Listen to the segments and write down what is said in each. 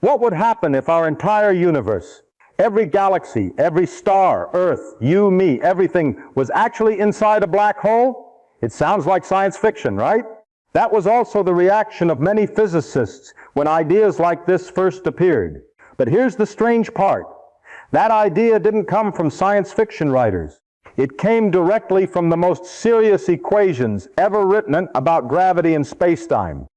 What would happen if our entire universe, every galaxy, every star, Earth, you, me, everything was actually inside a black hole? It sounds like science fiction, right? That was also the reaction of many physicists when ideas like this first appeared. But here's the strange part. That idea didn't come from science fiction writers. It came directly from the most serious equations ever written about gravity and space-time.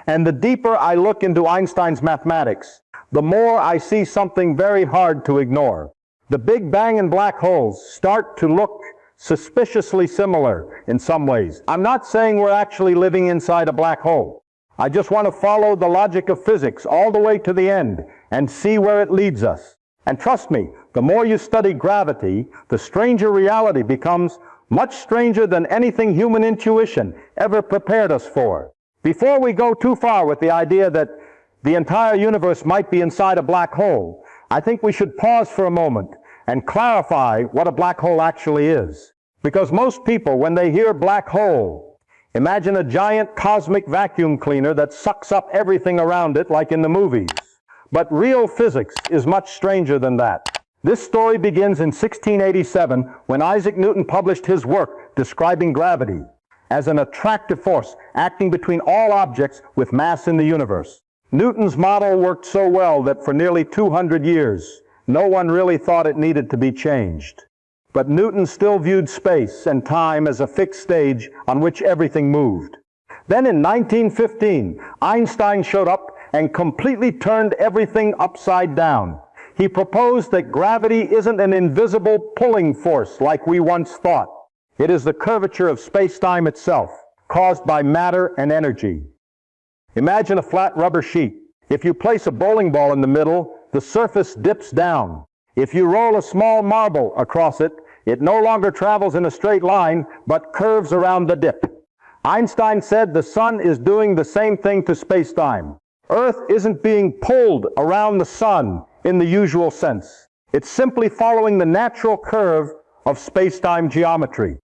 And the deeper I look into Einstein's mathematics, the more I see something very hard to ignore. The Big Bang and black holes start to look suspiciously similar in some ways. I'm not saying we're actually living inside a black hole. I just want to follow the logic of physics all the way to the end and see where it leads us. And trust me, the more you study gravity, the stranger reality becomes, much stranger than anything human intuition ever prepared us for. Before we go too far with the idea that the entire universe might be inside a black hole, I think we should pause for a moment and clarify what a black hole actually is. Because most people, when they hear black hole, imagine a giant cosmic vacuum cleaner that sucks up everything around it like in the movies. But real physics is much stranger than that. This story begins in 1687 when Isaac Newton published his work describing gravity as an attractive force acting between all objects with mass in the universe. Newton's model worked so well that for nearly 200 years, no one really thought it needed to be changed. But Newton still viewed space and time as a fixed stage on which everything moved. Then in 1915, Einstein showed up and completely turned everything upside down. He proposed that gravity isn't an invisible pulling force like we once thought. It is the curvature of space-time itself, caused by matter and energy. Imagine a flat rubber sheet. If you place a bowling ball in the middle, the surface dips down. If you roll a small marble across it, it no longer travels in a straight line, but curves around the dip. Einstein said the sun is doing the same thing to space-time. Earth isn't being pulled around the sun in the usual sense. It's simply following the natural curve of space-time geometry.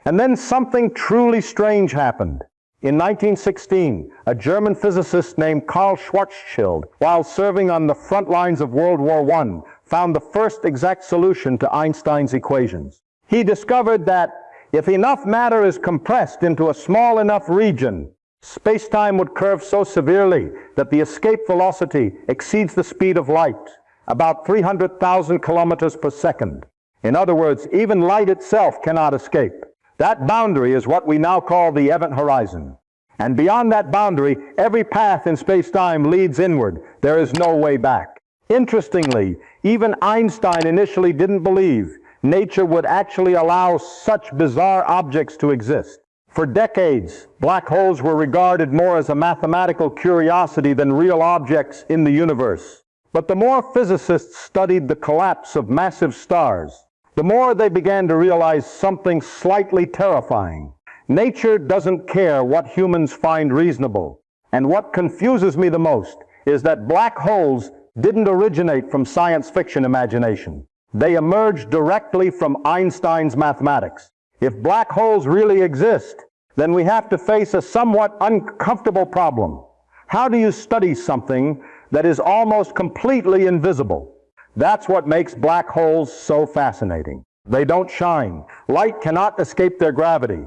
And then something truly strange happened. In 1916, a German physicist named Karl Schwarzschild, while serving on the front lines of World War I, found the first exact solution to Einstein's equations. He discovered that if enough matter is compressed into a small enough region, space-time would curve so severely that the escape velocity exceeds the speed of light, about 300,000 kilometers per second. In other words, even light itself cannot escape. That boundary is what we now call the event horizon. And beyond that boundary, every path in space-time leads inward. There is no way back. Interestingly, even Einstein initially didn't believe nature would actually allow such bizarre objects to exist. For decades, black holes were regarded more as a mathematical curiosity than real objects in the universe. But the more physicists studied the collapse of massive stars, the more they began to realize something slightly terrifying. Nature doesn't care what humans find reasonable. And what confuses me the most is that black holes didn't originate from science fiction imagination. They emerged directly from Einstein's mathematics. If black holes really exist, then we have to face a somewhat uncomfortable problem. How do you study something that is almost completely invisible? That's what makes black holes so fascinating. They don't shine. Light cannot escape their gravity.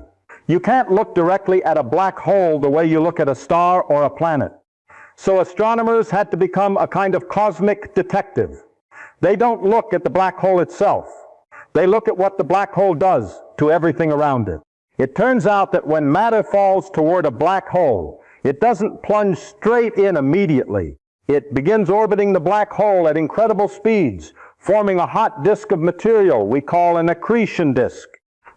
You can't look directly at a black hole the way you look at a star or a planet. So astronomers had to become a kind of cosmic detective. They don't look at the black hole itself. They look at what the black hole does to everything around it. It turns out that when matter falls toward a black hole, it doesn't plunge straight in immediately. It begins orbiting the black hole at incredible speeds, forming a hot disk of material we call an accretion disk.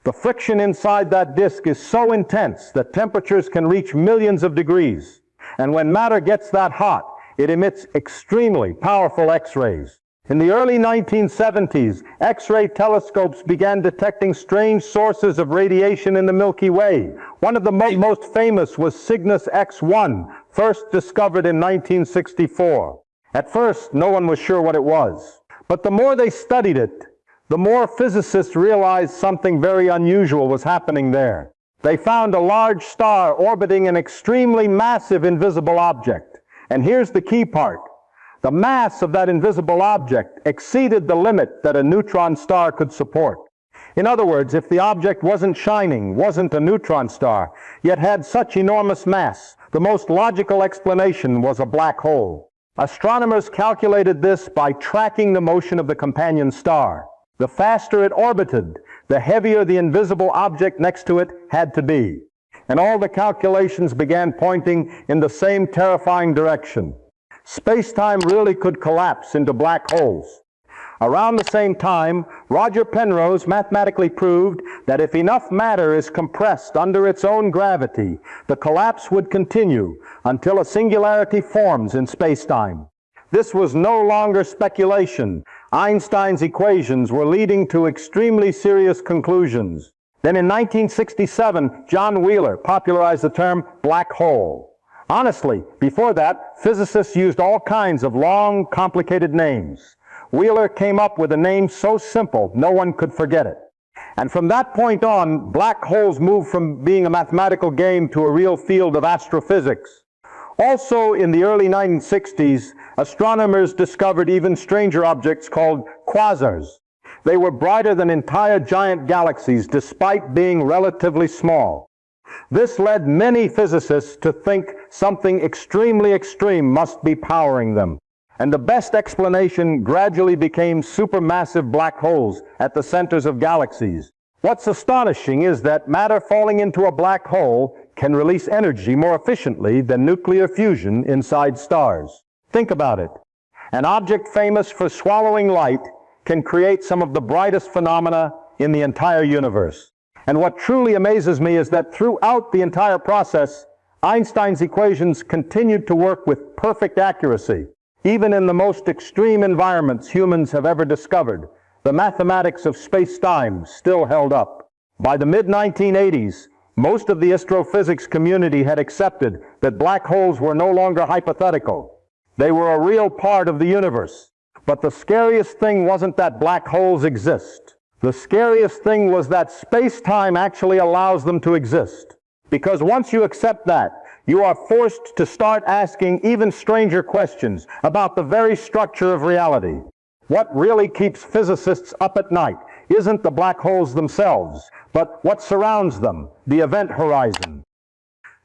The friction inside that disk is so intense that temperatures can reach millions of degrees. And when matter gets that hot, it emits extremely powerful X-rays. In the early 1970s, X-ray telescopes began detecting strange sources of radiation in the Milky Way. One of the most famous was Cygnus X1, first discovered in 1964. At first, no one was sure what it was. But the more they studied it, the more physicists realized something very unusual was happening there. They found a large star orbiting an extremely massive invisible object. And here's the key part. The mass of that invisible object exceeded the limit that a neutron star could support. In other words, if the object wasn't shining, wasn't a neutron star, yet had such enormous mass, the most logical explanation was a black hole. Astronomers calculated this by tracking the motion of the companion star. The faster it orbited, the heavier the invisible object next to it had to be. And all the calculations began pointing in the same terrifying direction. Space-time really could collapse into black holes. Around the same time, Roger Penrose mathematically proved that if enough matter is compressed under its own gravity, the collapse would continue until a singularity forms in space-time. This was no longer speculation. Einstein's equations were leading to extremely serious conclusions. Then in 1967, John Wheeler popularized the term black hole. Honestly, before that, physicists used all kinds of long, complicated names. Wheeler came up with a name so simple, no one could forget it. And from that point on, black holes moved from being a mathematical game to a real field of astrophysics. Also, in the early 1960s, astronomers discovered even stranger objects called quasars. They were brighter than entire giant galaxies, despite being relatively small. This led many physicists to think something extremely extreme must be powering them. And the best explanation gradually became supermassive black holes at the centers of galaxies. What's astonishing is that matter falling into a black hole can release energy more efficiently than nuclear fusion inside stars. Think about it. An object famous for swallowing light can create some of the brightest phenomena in the entire universe. And what truly amazes me is that throughout the entire process, Einstein's equations continued to work with perfect accuracy. Even in the most extreme environments humans have ever discovered, the mathematics of space-time still held up. By the mid-1980s, most of the astrophysics community had accepted that black holes were no longer hypothetical. They were a real part of the universe. But the scariest thing wasn't that black holes exist. The scariest thing was that space-time actually allows them to exist. Because once you accept that, you are forced to start asking even stranger questions about the very structure of reality. What really keeps physicists up at night isn't the black holes themselves, but what surrounds them, the event horizon.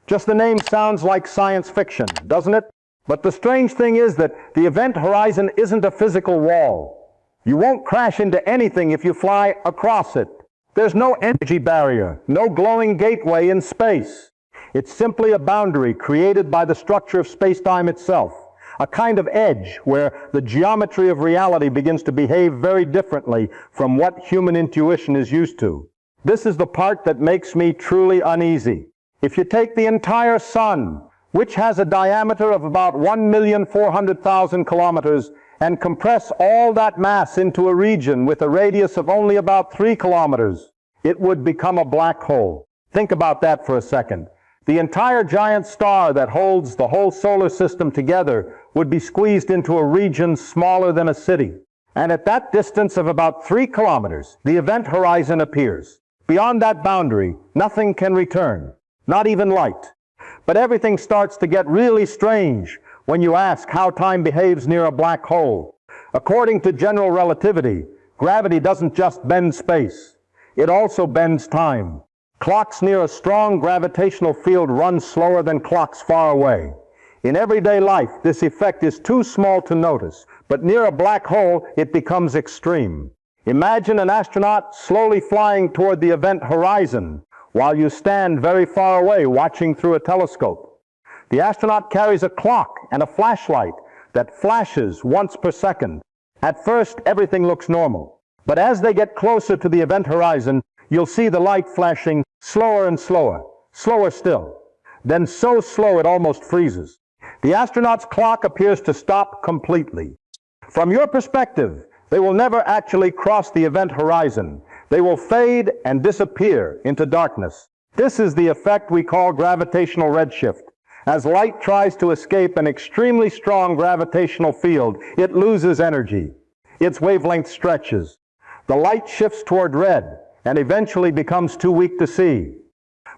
Just the name sounds like science fiction, doesn't it? But the strange thing is that the event horizon isn't a physical wall. You won't crash into anything if you fly across it. There's no energy barrier, no glowing gateway in space. It's simply a boundary created by the structure of space-time itself, a kind of edge where the geometry of reality begins to behave very differently from what human intuition is used to. This is the part that makes me truly uneasy. If you take the entire sun, which has a diameter of about 1,400,000 kilometers, and compress all that mass into a region with a radius of only about 3 kilometers, it would become a black hole. Think about that for a second. The entire giant star that holds the whole solar system together would be squeezed into a region smaller than a city. And at that distance of about 3 kilometers, the event horizon appears. Beyond that boundary, nothing can return, not even light. But everything starts to get really strange when you ask how time behaves near a black hole. According to general relativity, gravity doesn't just bend space, it also bends time. Clocks near a strong gravitational field run slower than clocks far away. In everyday life, this effect is too small to notice, but near a black hole, it becomes extreme. Imagine an astronaut slowly flying toward the event horizon while you stand very far away watching through a telescope. The astronaut carries a clock and a flashlight that flashes once per second. At first, everything looks normal, but as they get closer to the event horizon, you'll see the light flashing slower and slower, slower still, then so slow it almost freezes. The astronaut's clock appears to stop completely. From your perspective, they will never actually cross the event horizon. They will fade and disappear into darkness. This is the effect we call gravitational redshift. As light tries to escape an extremely strong gravitational field, it loses energy. Its wavelength stretches. The light shifts toward red and eventually becomes too weak to see.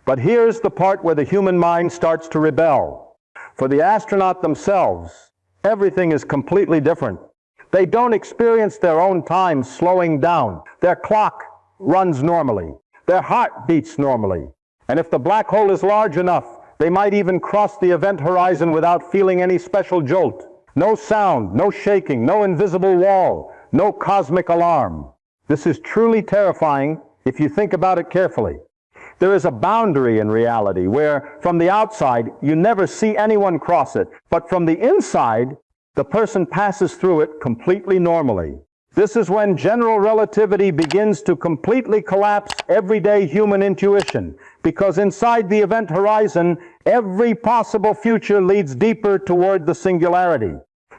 But here's the part where the human mind starts to rebel. For the astronaut themselves, everything is completely different. They don't experience their own time slowing down. Their clock runs normally. Their heart beats normally. And if the black hole is large enough, they might even cross the event horizon without feeling any special jolt. No sound, no shaking, no invisible wall, no cosmic alarm. This is truly terrifying if you think about it carefully. There is a boundary in reality where, from the outside, you never see anyone cross it, but from the inside, the person passes through it completely normally. This is when general relativity begins to completely collapse everyday human intuition, because inside the event horizon, every possible future leads deeper toward the singularity.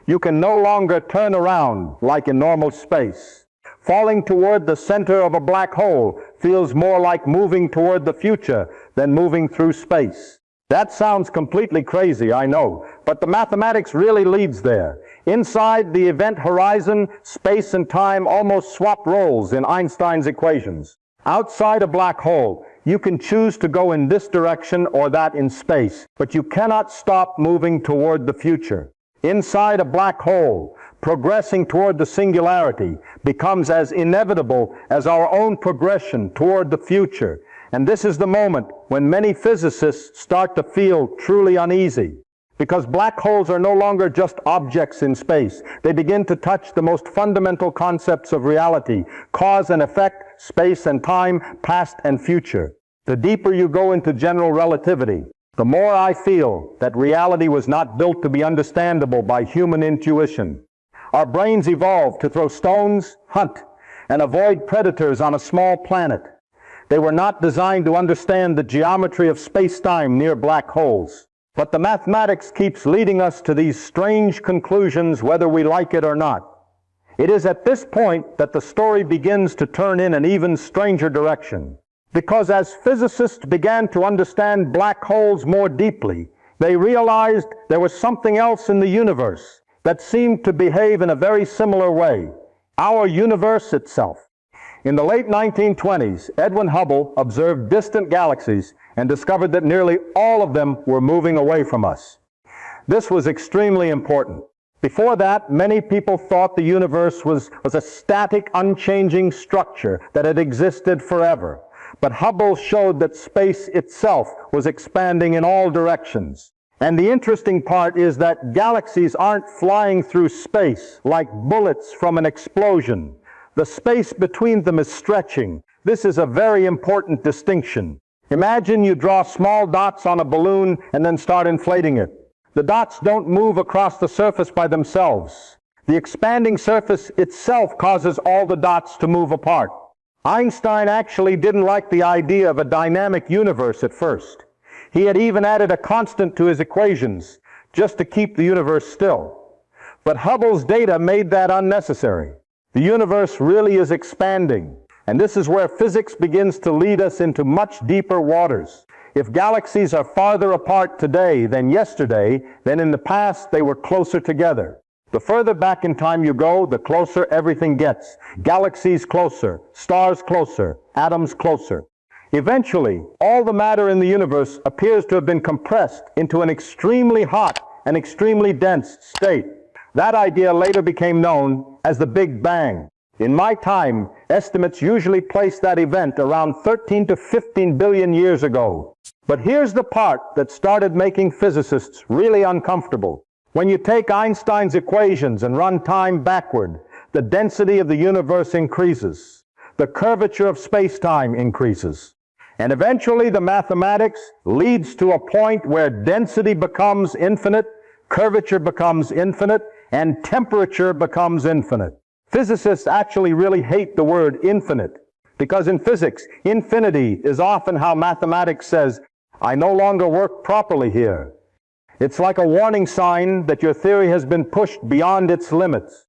You can no longer turn around like in normal space. Falling toward the center of a black hole feels more like moving toward the future than moving through space. That sounds completely crazy, I know, but the mathematics really leads there. Inside the event horizon, space and time almost swap roles in Einstein's equations. Outside a black hole, you can choose to go in this direction or that in space, but you cannot stop moving toward the future. Inside a black hole, progressing toward the singularity becomes as inevitable as our own progression toward the future. And this is the moment when many physicists start to feel truly uneasy, because black holes are no longer just objects in space. They begin to touch the most fundamental concepts of reality: cause and effect, space and time, past and future. The deeper you go into general relativity, the more I feel that reality was not built to be understandable by human intuition. Our brains evolved to throw stones, hunt, and avoid predators on a small planet. They were not designed to understand the geometry of space-time near black holes. But the mathematics keeps leading us to these strange conclusions whether we like it or not. It is at this point that the story begins to turn in an even stranger direction. Because as physicists began to understand black holes more deeply, they realized there was something else in the universe that seemed to behave in a very similar way: our universe itself. In the late 1920s, Edwin Hubble observed distant galaxies and discovered that nearly all of them were moving away from us. This was extremely important. Before that, many people thought the universe was a static, unchanging structure that had existed forever. But Hubble showed that space itself was expanding in all directions. And the interesting part is that galaxies aren't flying through space like bullets from an explosion. The space between them is stretching. This is a very important distinction. Imagine you draw small dots on a balloon and then start inflating it. The dots don't move across the surface by themselves. The expanding surface itself causes all the dots to move apart. Einstein actually didn't like the idea of a dynamic universe at first. He had even added a constant to his equations just to keep the universe still. But Hubble's data made that unnecessary. The universe really is expanding, and this is where physics begins to lead us into much deeper waters. If galaxies are farther apart today than yesterday, then in the past they were closer together. The further back in time you go, the closer everything gets. Galaxies closer, stars closer, atoms closer. Eventually, all the matter in the universe appears to have been compressed into an extremely hot and extremely dense state. That idea later became known as the Big Bang. In my time, estimates usually place that event around 13 to 15 billion years ago. But here's the part that started making physicists really uncomfortable. When you take Einstein's equations and run time backward, the density of the universe increases. The curvature of space-time increases. And eventually the mathematics leads to a point where density becomes infinite, curvature becomes infinite, and temperature becomes infinite. Physicists actually really hate the word infinite, because in physics, infinity is often how mathematics says, I no longer work properly here. It's like a warning sign that your theory has been pushed beyond its limits.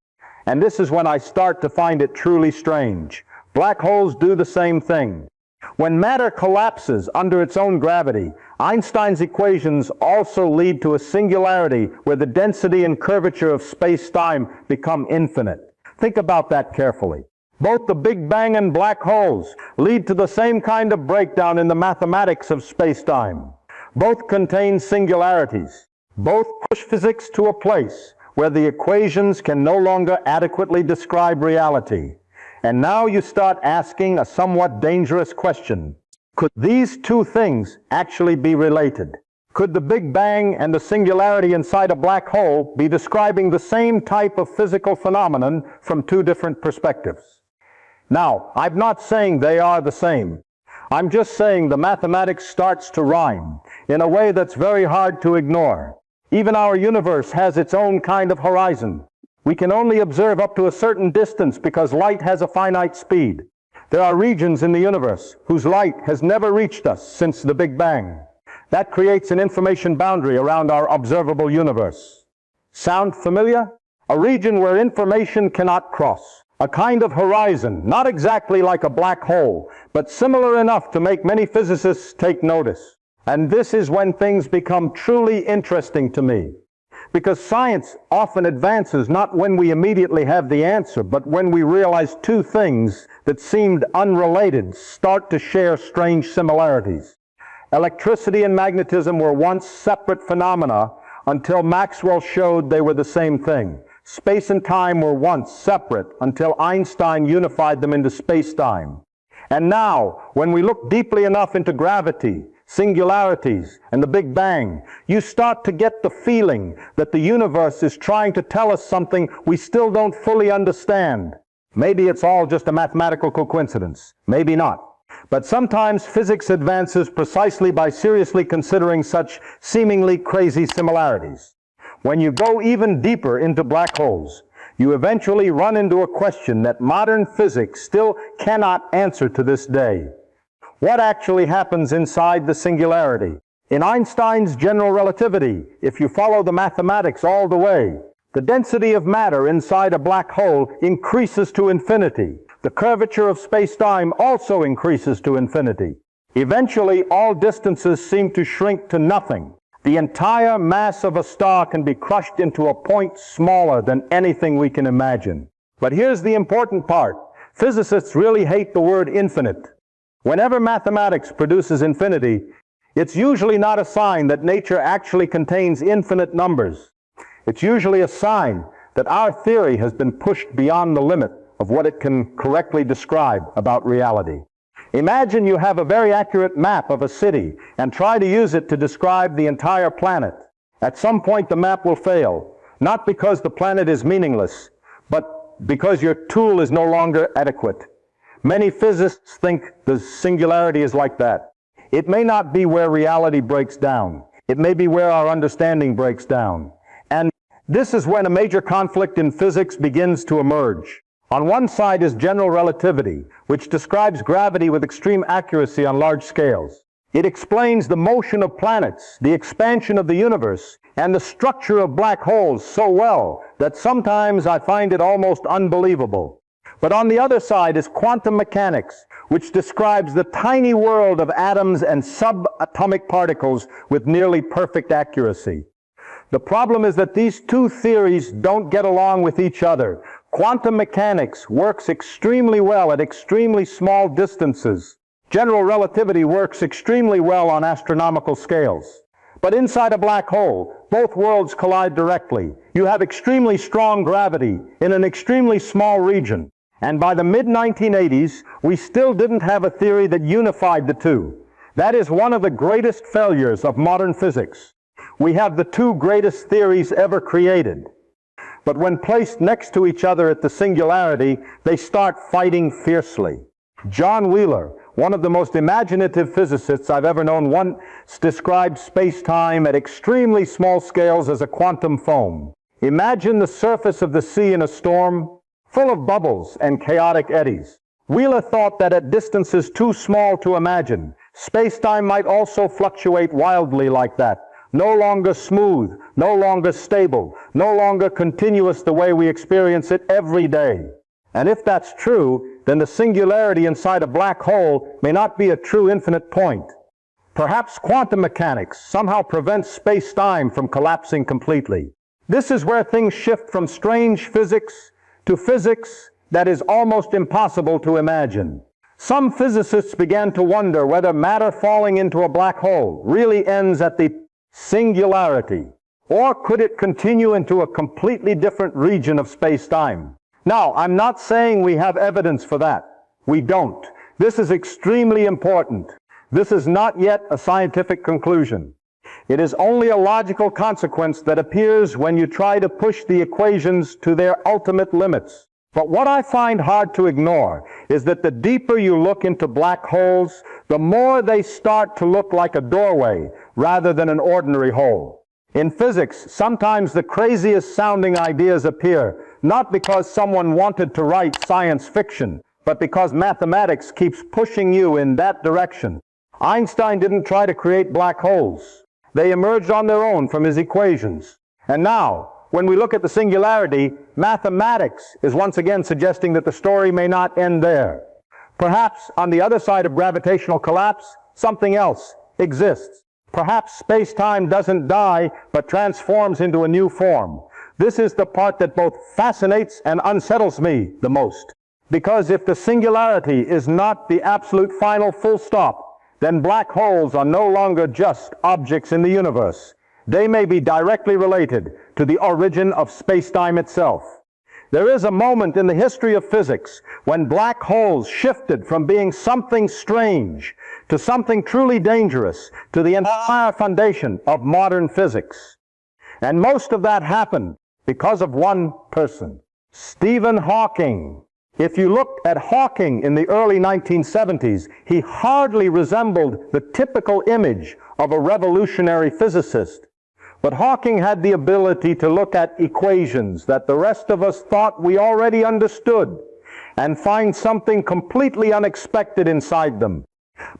And this is when I start to find it truly strange. Black holes do the same thing. When matter collapses under its own gravity, Einstein's equations also lead to a singularity where the density and curvature of space-time become infinite. Think about that carefully. Both the Big Bang and black holes lead to the same kind of breakdown in the mathematics of space-time. Both contain singularities. Both push physics to a place where the equations can no longer adequately describe reality. And now you start asking a somewhat dangerous question. Could these two things actually be related? Could the Big Bang and the singularity inside a black hole be describing the same type of physical phenomenon from two different perspectives? Now, I'm not saying they are the same. I'm just saying the mathematics starts to rhyme in a way that's very hard to ignore. Even our universe has its own kind of horizon. We can only observe up to a certain distance because light has a finite speed. There are regions in the universe whose light has never reached us since the Big Bang. That creates an information boundary around our observable universe. Sound familiar? A region where information cannot cross. A kind of horizon, not exactly like a black hole, but similar enough to make many physicists take notice. And this is when things become truly interesting to me. Because science often advances not when we immediately have the answer, but when we realize two things that seemed unrelated start to share strange similarities. Electricity and magnetism were once separate phenomena until Maxwell showed they were the same thing. Space and time were once separate until Einstein unified them into space-time. And now, when we look deeply enough into gravity, singularities, and the Big Bang, you start to get the feeling that the universe is trying to tell us something we still don't fully understand. Maybe it's all just a mathematical coincidence. Maybe not. But sometimes physics advances precisely by seriously considering such seemingly crazy similarities. When you go even deeper into black holes, you eventually run into a question that modern physics still cannot answer to this day. What actually happens inside the singularity? In Einstein's general relativity, if you follow the mathematics all the way, the density of matter inside a black hole increases to infinity. The curvature of space-time also increases to infinity. Eventually, all distances seem to shrink to nothing. The entire mass of a star can be crushed into a point smaller than anything we can imagine. But here's the important part. Physicists really hate the word infinite. Whenever mathematics produces infinity, it's usually not a sign that nature actually contains infinite numbers. It's usually a sign that our theory has been pushed beyond the limit of what it can correctly describe about reality. Imagine you have a very accurate map of a city and try to use it to describe the entire planet. At some point the map will fail, not because the planet is meaningless, but because your tool is no longer adequate. Many physicists think the singularity is like that. It may not be where reality breaks down. It may be where our understanding breaks down. And this is when a major conflict in physics begins to emerge. On one side is general relativity, which describes gravity with extreme accuracy on large scales. It explains the motion of planets, the expansion of the universe, and the structure of black holes so well that sometimes I find it almost unbelievable. But on the other side is quantum mechanics, which describes the tiny world of atoms and subatomic particles with nearly perfect accuracy. The problem is that these two theories don't get along with each other. Quantum mechanics works extremely well at extremely small distances. General relativity works extremely well on astronomical scales. But inside a black hole, both worlds collide directly. You have extremely strong gravity in an extremely small region. And by the mid-1980s, we still didn't have a theory that unified the two. That is one of the greatest failures of modern physics. We have the two greatest theories ever created. But when placed next to each other at the singularity, they start fighting fiercely. John Wheeler, one of the most imaginative physicists I've ever known, once described space-time at extremely small scales as a quantum foam. Imagine the surface of the sea in a storm, full of bubbles and chaotic eddies. Wheeler thought that at distances too small to imagine, space-time might also fluctuate wildly like that. No longer smooth, no longer stable, no longer continuous the way we experience it every day. And if that's true, then the singularity inside a black hole may not be a true infinite point. Perhaps quantum mechanics somehow prevents space-time from collapsing completely. This is where things shift from strange physics to physics that is almost impossible to imagine. Some physicists began to wonder whether matter falling into a black hole really ends at the singularity, Or could it continue into a completely different region of space-time? Now, I'm not saying we have evidence for that. We don't. This is extremely important. This is not yet a scientific conclusion. It is only a logical consequence that appears when you try to push the equations to their ultimate limits. But what I find hard to ignore is that the deeper you look into black holes, the more they start to look like a doorway rather than an ordinary hole. In physics, sometimes the craziest sounding ideas appear, not because someone wanted to write science fiction, but because mathematics keeps pushing you in that direction. Einstein didn't try to create black holes. They emerged on their own from his equations. And now, when we look at the singularity, mathematics is once again suggesting that the story may not end there. Perhaps on the other side of gravitational collapse, something else exists. Perhaps space-time doesn't die, but transforms into a new form. This is the part that both fascinates and unsettles me the most. Because if the singularity is not the absolute final full stop, then black holes are no longer just objects in the universe. They may be directly related to the origin of space-time itself. There is a moment in the history of physics when black holes shifted from being something strange to something truly dangerous, to the entire foundation of modern physics. And most of that happened because of one person, Stephen Hawking. If you looked at Hawking in the early 1970s, he hardly resembled the typical image of a revolutionary physicist. But Hawking had the ability to look at equations that the rest of us thought we already understood and find something completely unexpected inside them.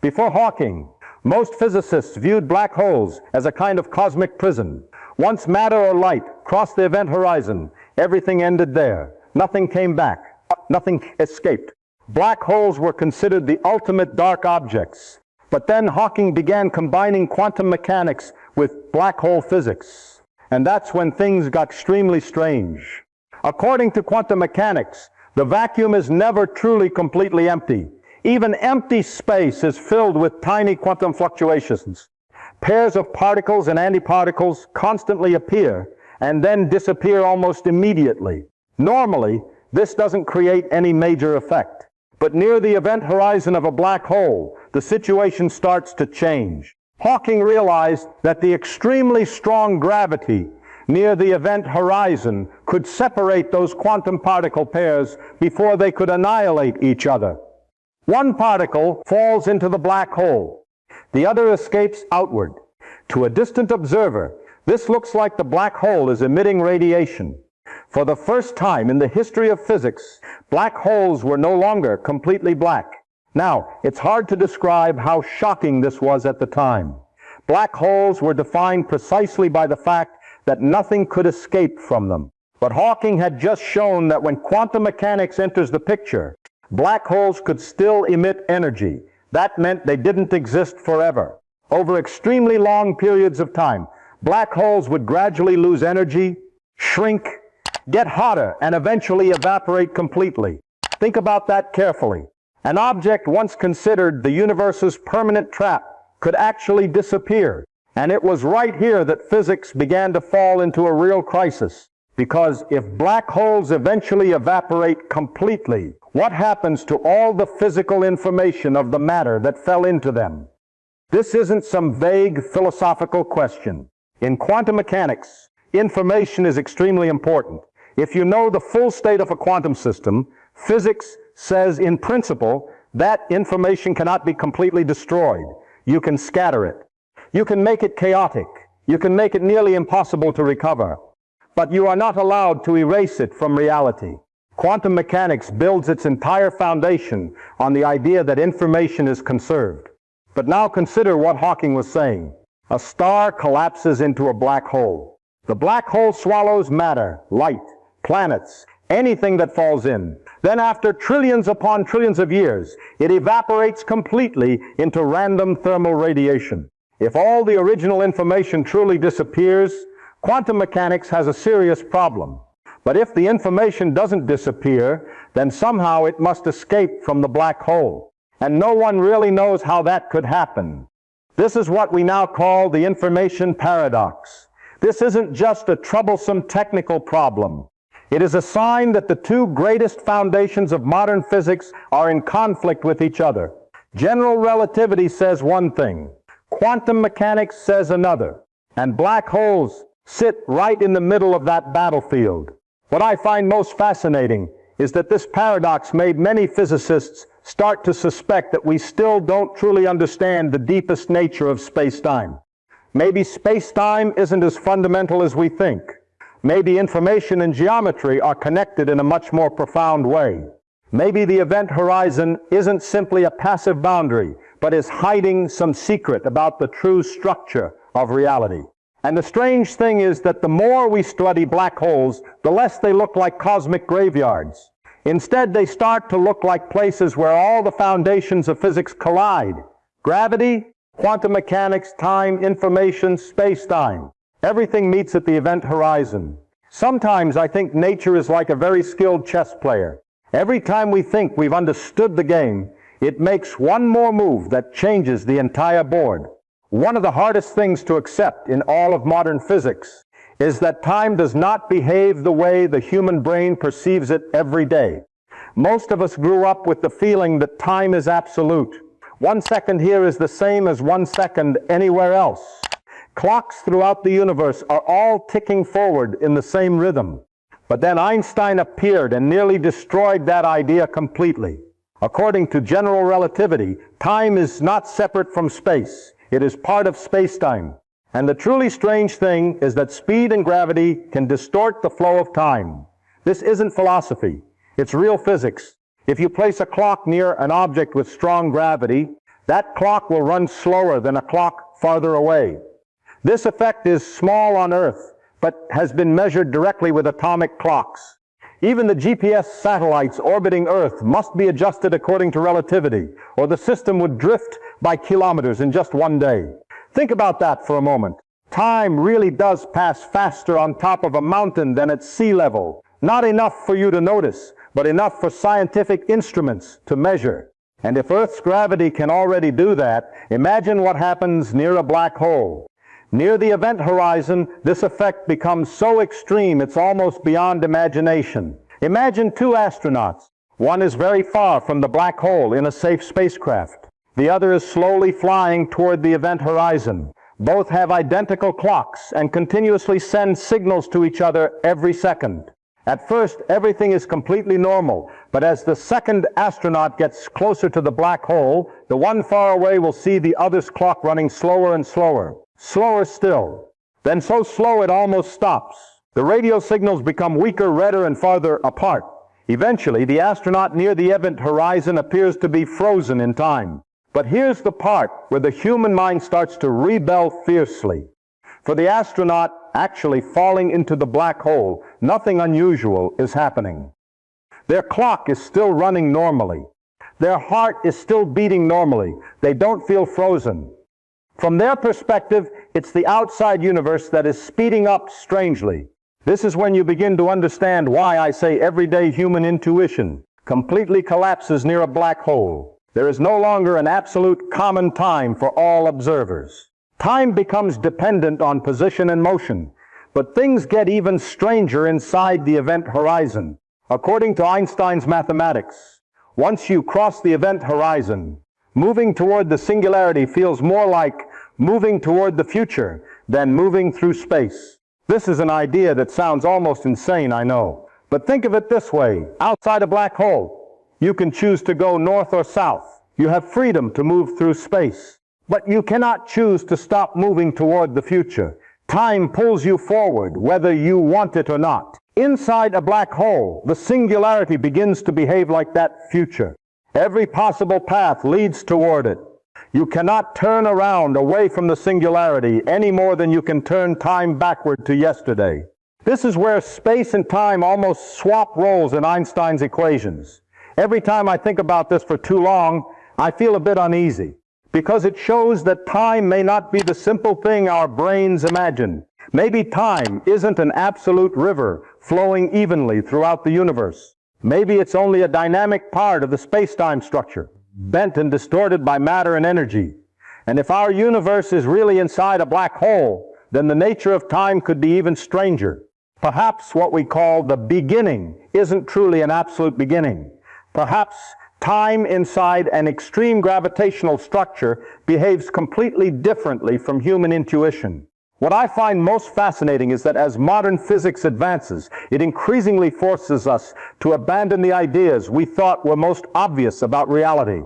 Before Hawking, most physicists viewed black holes as a kind of cosmic prison. Once matter or light crossed the event horizon, everything ended there. Nothing came back. Nothing escaped. Black holes were considered the ultimate dark objects. But then Hawking began combining quantum mechanics with black hole physics. And that's when things got extremely strange. According to quantum mechanics, the vacuum is never truly completely empty. Even empty space is filled with tiny quantum fluctuations. Pairs of particles and antiparticles constantly appear and then disappear almost immediately. Normally, this doesn't create any major effect. But near the event horizon of a black hole, the situation starts to change. Hawking realized that the extremely strong gravity near the event horizon could separate those quantum particle pairs before they could annihilate each other. One particle falls into the black hole. The other escapes outward. To a distant observer, this looks like the black hole is emitting radiation. For the first time in the history of physics, black holes were no longer completely black. Now, it's hard to describe how shocking this was at the time. Black holes were defined precisely by the fact that nothing could escape from them. But Hawking had just shown that when quantum mechanics enters the picture, black holes could still emit energy. That meant they didn't exist forever. Over extremely long periods of time, black holes would gradually lose energy, shrink, get hotter, and eventually evaporate completely. Think about that carefully. An object once considered the universe's permanent trap could actually disappear. And it was right here that physics began to fall into a real crisis. Because if black holes eventually evaporate completely, what happens to all the physical information of the matter that fell into them? This isn't some vague philosophical question. In quantum mechanics, information is extremely important. If you know the full state of a quantum system, physics says in principle that information cannot be completely destroyed. You can scatter it. You can make it chaotic. You can make it nearly impossible to recover. But you are not allowed to erase it from reality. Quantum mechanics builds its entire foundation on the idea that information is conserved. But now consider what Hawking was saying. A star collapses into a black hole. The black hole swallows matter, light, planets, anything that falls in. Then after trillions upon trillions of years, it evaporates completely into random thermal radiation. If all the original information truly disappears, quantum mechanics has a serious problem. But if the information doesn't disappear, then somehow it must escape from the black hole. And no one really knows how that could happen. This is what we now call the information paradox. This isn't just a troublesome technical problem. It is a sign that the two greatest foundations of modern physics are in conflict with each other. General relativity says one thing, quantum mechanics says another, and black holes sit right in the middle of that battlefield. What I find most fascinating is that this paradox made many physicists start to suspect that we still don't truly understand the deepest nature of space-time. Maybe space-time isn't as fundamental as we think. Maybe information and geometry are connected in a much more profound way. Maybe the event horizon isn't simply a passive boundary, but is hiding some secret about the true structure of reality. And the strange thing is that the more we study black holes, the less they look like cosmic graveyards. Instead, they start to look like places where all the foundations of physics collide. Gravity, quantum mechanics, time, information, space-time. Everything meets at the event horizon. Sometimes I think nature is like a very skilled chess player. Every time we think we've understood the game, it makes one more move that changes the entire board. One of the hardest things to accept in all of modern physics is that time does not behave the way the human brain perceives it every day. Most of us grew up with the feeling that time is absolute. 1 second here is the same as 1 second anywhere else. Clocks throughout the universe are all ticking forward in the same rhythm. But then Einstein appeared and nearly destroyed that idea completely. According to general relativity, time is not separate from space. It is part of space-time. And the truly strange thing is that speed and gravity can distort the flow of time. This isn't philosophy. It's real physics. If you place a clock near an object with strong gravity, that clock will run slower than a clock farther away. This effect is small on Earth, but has been measured directly with atomic clocks. Even the GPS satellites orbiting Earth must be adjusted according to relativity, or the system would drift by kilometers in just one day. Think about that for a moment. Time really does pass faster on top of a mountain than at sea level. Not enough for you to notice, but enough for scientific instruments to measure. And if Earth's gravity can already do that, imagine what happens near a black hole. Near the event horizon, this effect becomes so extreme it's almost beyond imagination. Imagine two astronauts. One is very far from the black hole in a safe spacecraft. The other is slowly flying toward the event horizon. Both have identical clocks and continuously send signals to each other every second. At first, everything is completely normal, but as the second astronaut gets closer to the black hole, the one far away will see the other's clock running slower and slower. Slower still, then so slow it almost stops. The radio signals become weaker, redder, and farther apart. Eventually, the astronaut near the event horizon appears to be frozen in time. But here's the part where the human mind starts to rebel fiercely. For the astronaut actually falling into the black hole, nothing unusual is happening. Their clock is still running normally. Their heart is still beating normally. They don't feel frozen. From their perspective, it's the outside universe that is speeding up strangely. This is when you begin to understand why I say everyday human intuition completely collapses near a black hole. There is no longer an absolute common time for all observers. Time becomes dependent on position and motion, but things get even stranger inside the event horizon. According to Einstein's mathematics, once you cross the event horizon, moving toward the singularity feels more like moving toward the future than moving through space. This is an idea that sounds almost insane, I know. But think of it this way. Outside a black hole, you can choose to go north or south. You have freedom to move through space. But you cannot choose to stop moving toward the future. Time pulls you forward, whether you want it or not. Inside a black hole, the singularity begins to behave like that future. Every possible path leads toward it. You cannot turn around away from the singularity any more than you can turn time backward to yesterday. This is where space and time almost swap roles in Einstein's equations. Every time I think about this for too long, I feel a bit uneasy, because it shows that time may not be the simple thing our brains imagine. Maybe time isn't an absolute river flowing evenly throughout the universe. Maybe it's only a dynamic part of the space-time structure, bent and distorted by matter and energy. And if our universe is really inside a black hole, then the nature of time could be even stranger. Perhaps what we call the beginning isn't truly an absolute beginning. Perhaps time inside an extreme gravitational structure behaves completely differently from human intuition. What I find most fascinating is that as modern physics advances, it increasingly forces us to abandon the ideas we thought were most obvious about reality.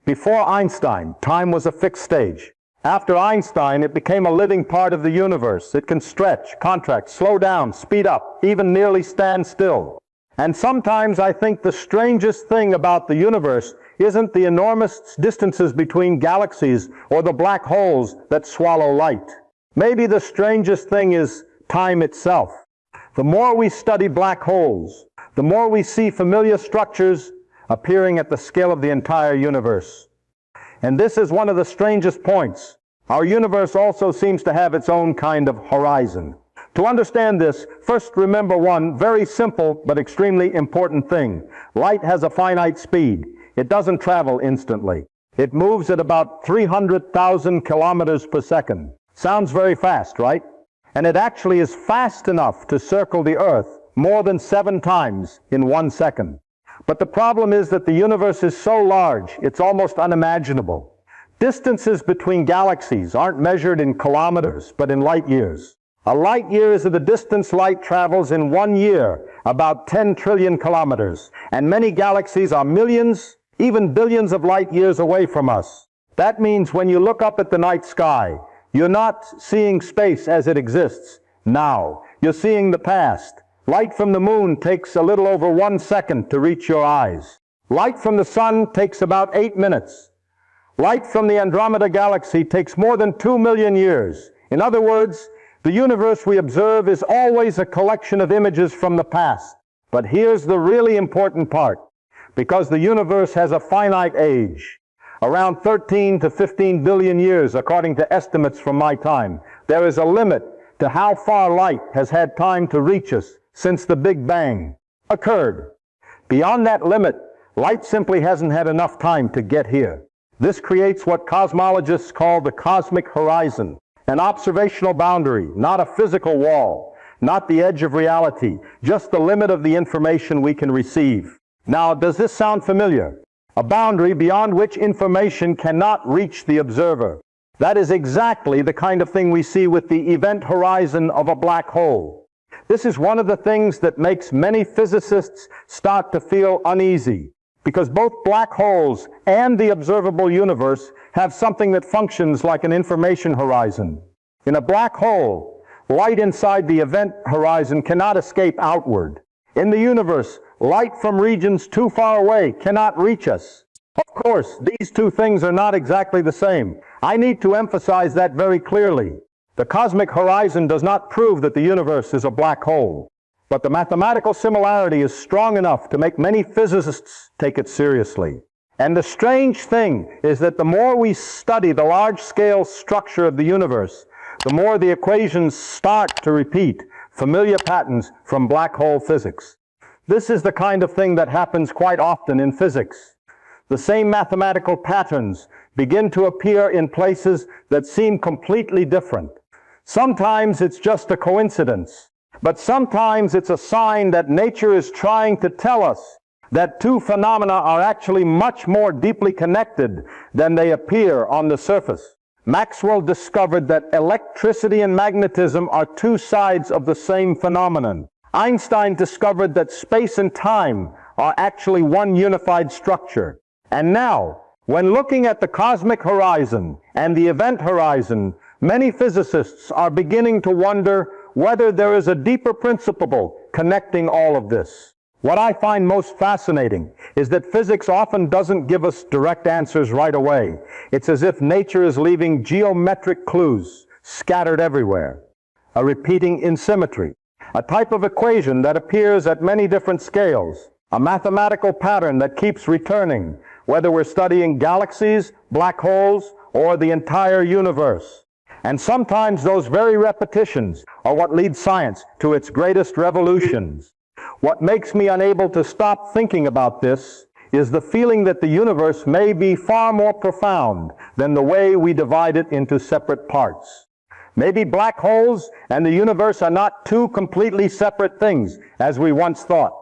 Before Einstein, time was a fixed stage. After Einstein, it became a living part of the universe. It can stretch, contract, slow down, speed up, even nearly stand still. And sometimes I think the strangest thing about the universe isn't the enormous distances between galaxies or the black holes that swallow light. Maybe the strangest thing is time itself. The more we study black holes, the more we see familiar structures appearing at the scale of the entire universe. And this is one of the strangest points. Our universe also seems to have its own kind of horizon. To understand this, first remember one very simple but extremely important thing. Light has a finite speed. It doesn't travel instantly. It moves at about 300,000 kilometers per second. Sounds very fast, right? And it actually is fast enough to circle the Earth more than 7 times in 1 second. But the problem is that the universe is so large, it's almost unimaginable. Distances between galaxies aren't measured in kilometers, but in light years. A light year is the distance light travels in 1 year, about 10 trillion kilometers. And many galaxies are millions, even billions of light years away from us. That means when you look up at the night sky, you're not seeing space as it exists now. You're seeing the past. Light from the moon takes a little over 1 second to reach your eyes. Light from the sun takes about 8 minutes. Light from the Andromeda galaxy takes more than 2 million years. In other words, the universe we observe is always a collection of images from the past. But here's the really important part. Because the universe has a finite age, around 13 to 15 billion years according to estimates from my time, there is a limit to how far light has had time to reach us since the Big Bang occurred. Beyond that limit, light simply hasn't had enough time to get here. This creates what cosmologists call the cosmic horizon, an observational boundary, not a physical wall, not the edge of reality, just the limit of the information we can receive. Now, does this sound familiar? A boundary beyond which information cannot reach the observer. That is exactly the kind of thing we see with the event horizon of a black hole. This is one of the things that makes many physicists start to feel uneasy, because both black holes and the observable universe have something that functions like an information horizon. In a black hole, light inside the event horizon cannot escape outward. In the universe, light from regions too far away cannot reach us. Of course, these two things are not exactly the same. I need to emphasize that very clearly. The cosmic horizon does not prove that the universe is a black hole. But the mathematical similarity is strong enough to make many physicists take it seriously. And the strange thing is that the more we study the large-scale structure of the universe, the more the equations start to repeat familiar patterns from black hole physics. This is the kind of thing that happens quite often in physics. The same mathematical patterns begin to appear in places that seem completely different. Sometimes it's just a coincidence. But sometimes it's a sign that nature is trying to tell us that two phenomena are actually much more deeply connected than they appear on the surface. Maxwell discovered that electricity and magnetism are two sides of the same phenomenon. Einstein discovered that space and time are actually one unified structure. And now, when looking at the cosmic horizon and the event horizon, many physicists are beginning to wonder whether there is a deeper principle connecting all of this. What I find most fascinating is that physics often doesn't give us direct answers right away. It's as if nature is leaving geometric clues scattered everywhere. A repeating insymmetry, a type of equation that appears at many different scales, a mathematical pattern that keeps returning, whether we're studying galaxies, black holes, or the entire universe. And sometimes those very repetitions are what lead science to its greatest revolutions. What makes me unable to stop thinking about this is the feeling that the universe may be far more profound than the way we divide it into separate parts. Maybe black holes and the universe are not two completely separate things, as we once thought.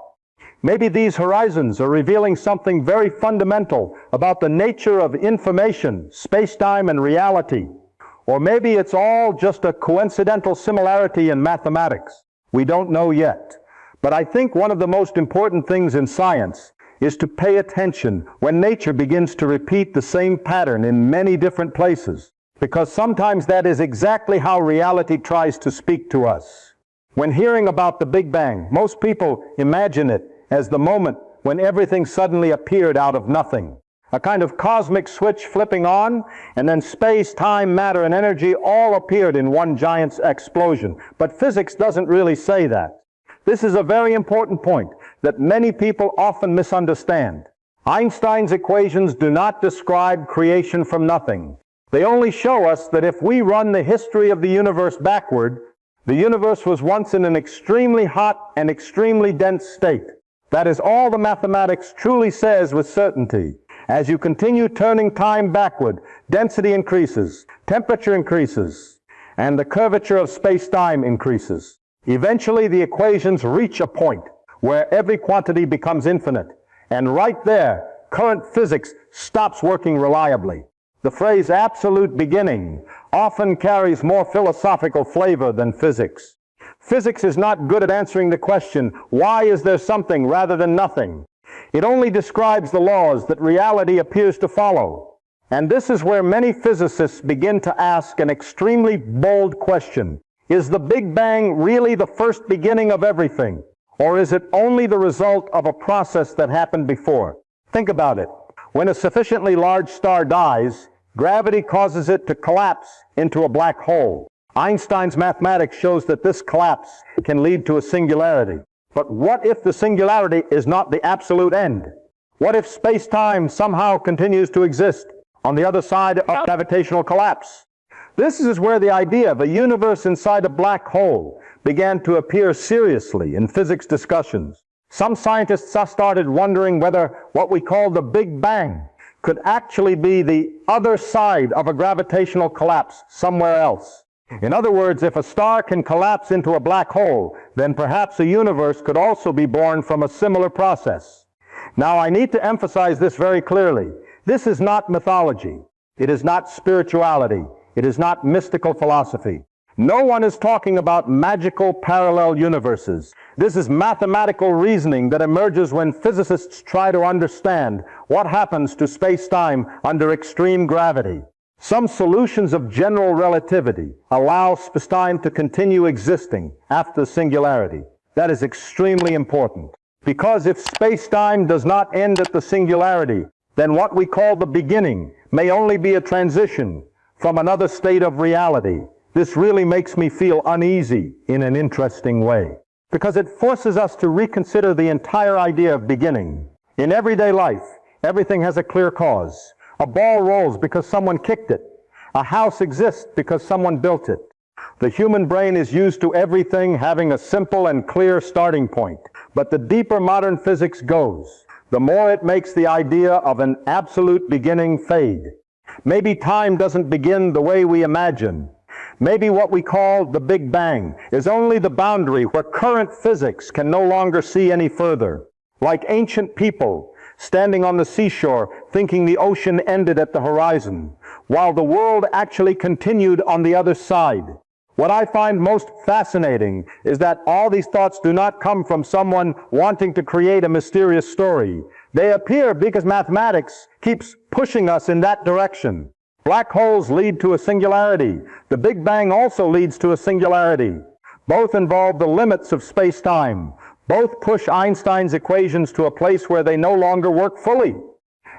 Maybe these horizons are revealing something very fundamental about the nature of information, space-time, and reality. Or maybe it's all just a coincidental similarity in mathematics. We don't know yet. But I think one of the most important things in science is to pay attention when nature begins to repeat the same pattern in many different places, because sometimes that is exactly how reality tries to speak to us. When hearing about the Big Bang, most people imagine it as the moment when everything suddenly appeared out of nothing. A kind of cosmic switch flipping on, and then space, time, matter, and energy all appeared in one giant explosion. But physics doesn't really say that. This is a very important point that many people often misunderstand. Einstein's equations do not describe creation from nothing. They only show us that if we run the history of the universe backward, the universe was once in an extremely hot and extremely dense state. That is all the mathematics truly says with certainty. As you continue turning time backward, density increases, temperature increases, and the curvature of space-time increases. Eventually, the equations reach a point where every quantity becomes infinite, and right there, current physics stops working reliably. The phrase absolute beginning often carries more philosophical flavor than physics. Physics is not good at answering the question, why is there something rather than nothing? It only describes the laws that reality appears to follow. And this is where many physicists begin to ask an extremely bold question. Is the Big Bang really the first beginning of everything? Or is it only the result of a process that happened before? Think about it. When a sufficiently large star dies, gravity causes it to collapse into a black hole. Einstein's mathematics shows that this collapse can lead to a singularity. But what if the singularity is not the absolute end? What if space-time somehow continues to exist on the other side of gravitational collapse? This is where the idea of a universe inside a black hole began to appear seriously in physics discussions. Some scientists started wondering whether what we call the Big Bang could actually be the other side of a gravitational collapse somewhere else. In other words, if a star can collapse into a black hole, then perhaps a universe could also be born from a similar process. Now, I need to emphasize this very clearly. This is not mythology. It is not spirituality. It is not mystical philosophy. No one is talking about magical parallel universes. This is mathematical reasoning that emerges when physicists try to understand what happens to space-time under extreme gravity. Some solutions of general relativity allow space-time to continue existing after singularity. That is extremely important. Because if space-time does not end at the singularity, then what we call the beginning may only be a transition from another state of reality. This really makes me feel uneasy in an interesting way, because it forces us to reconsider the entire idea of beginning. In everyday life, everything has a clear cause. A ball rolls because someone kicked it. A house exists because someone built it. The human brain is used to everything having a simple and clear starting point. But the deeper modern physics goes, the more it makes the idea of an absolute beginning fade. Maybe time doesn't begin the way we imagine. Maybe what we call the Big Bang is only the boundary where current physics can no longer see any further. Like ancient people standing on the seashore thinking the ocean ended at the horizon, while the world actually continued on the other side. What I find most fascinating is that all these thoughts do not come from someone wanting to create a mysterious story. They appear because mathematics keeps pushing us in that direction. Black holes lead to a singularity. The Big Bang also leads to a singularity. Both involve the limits of space-time. Both push Einstein's equations to a place where they no longer work fully.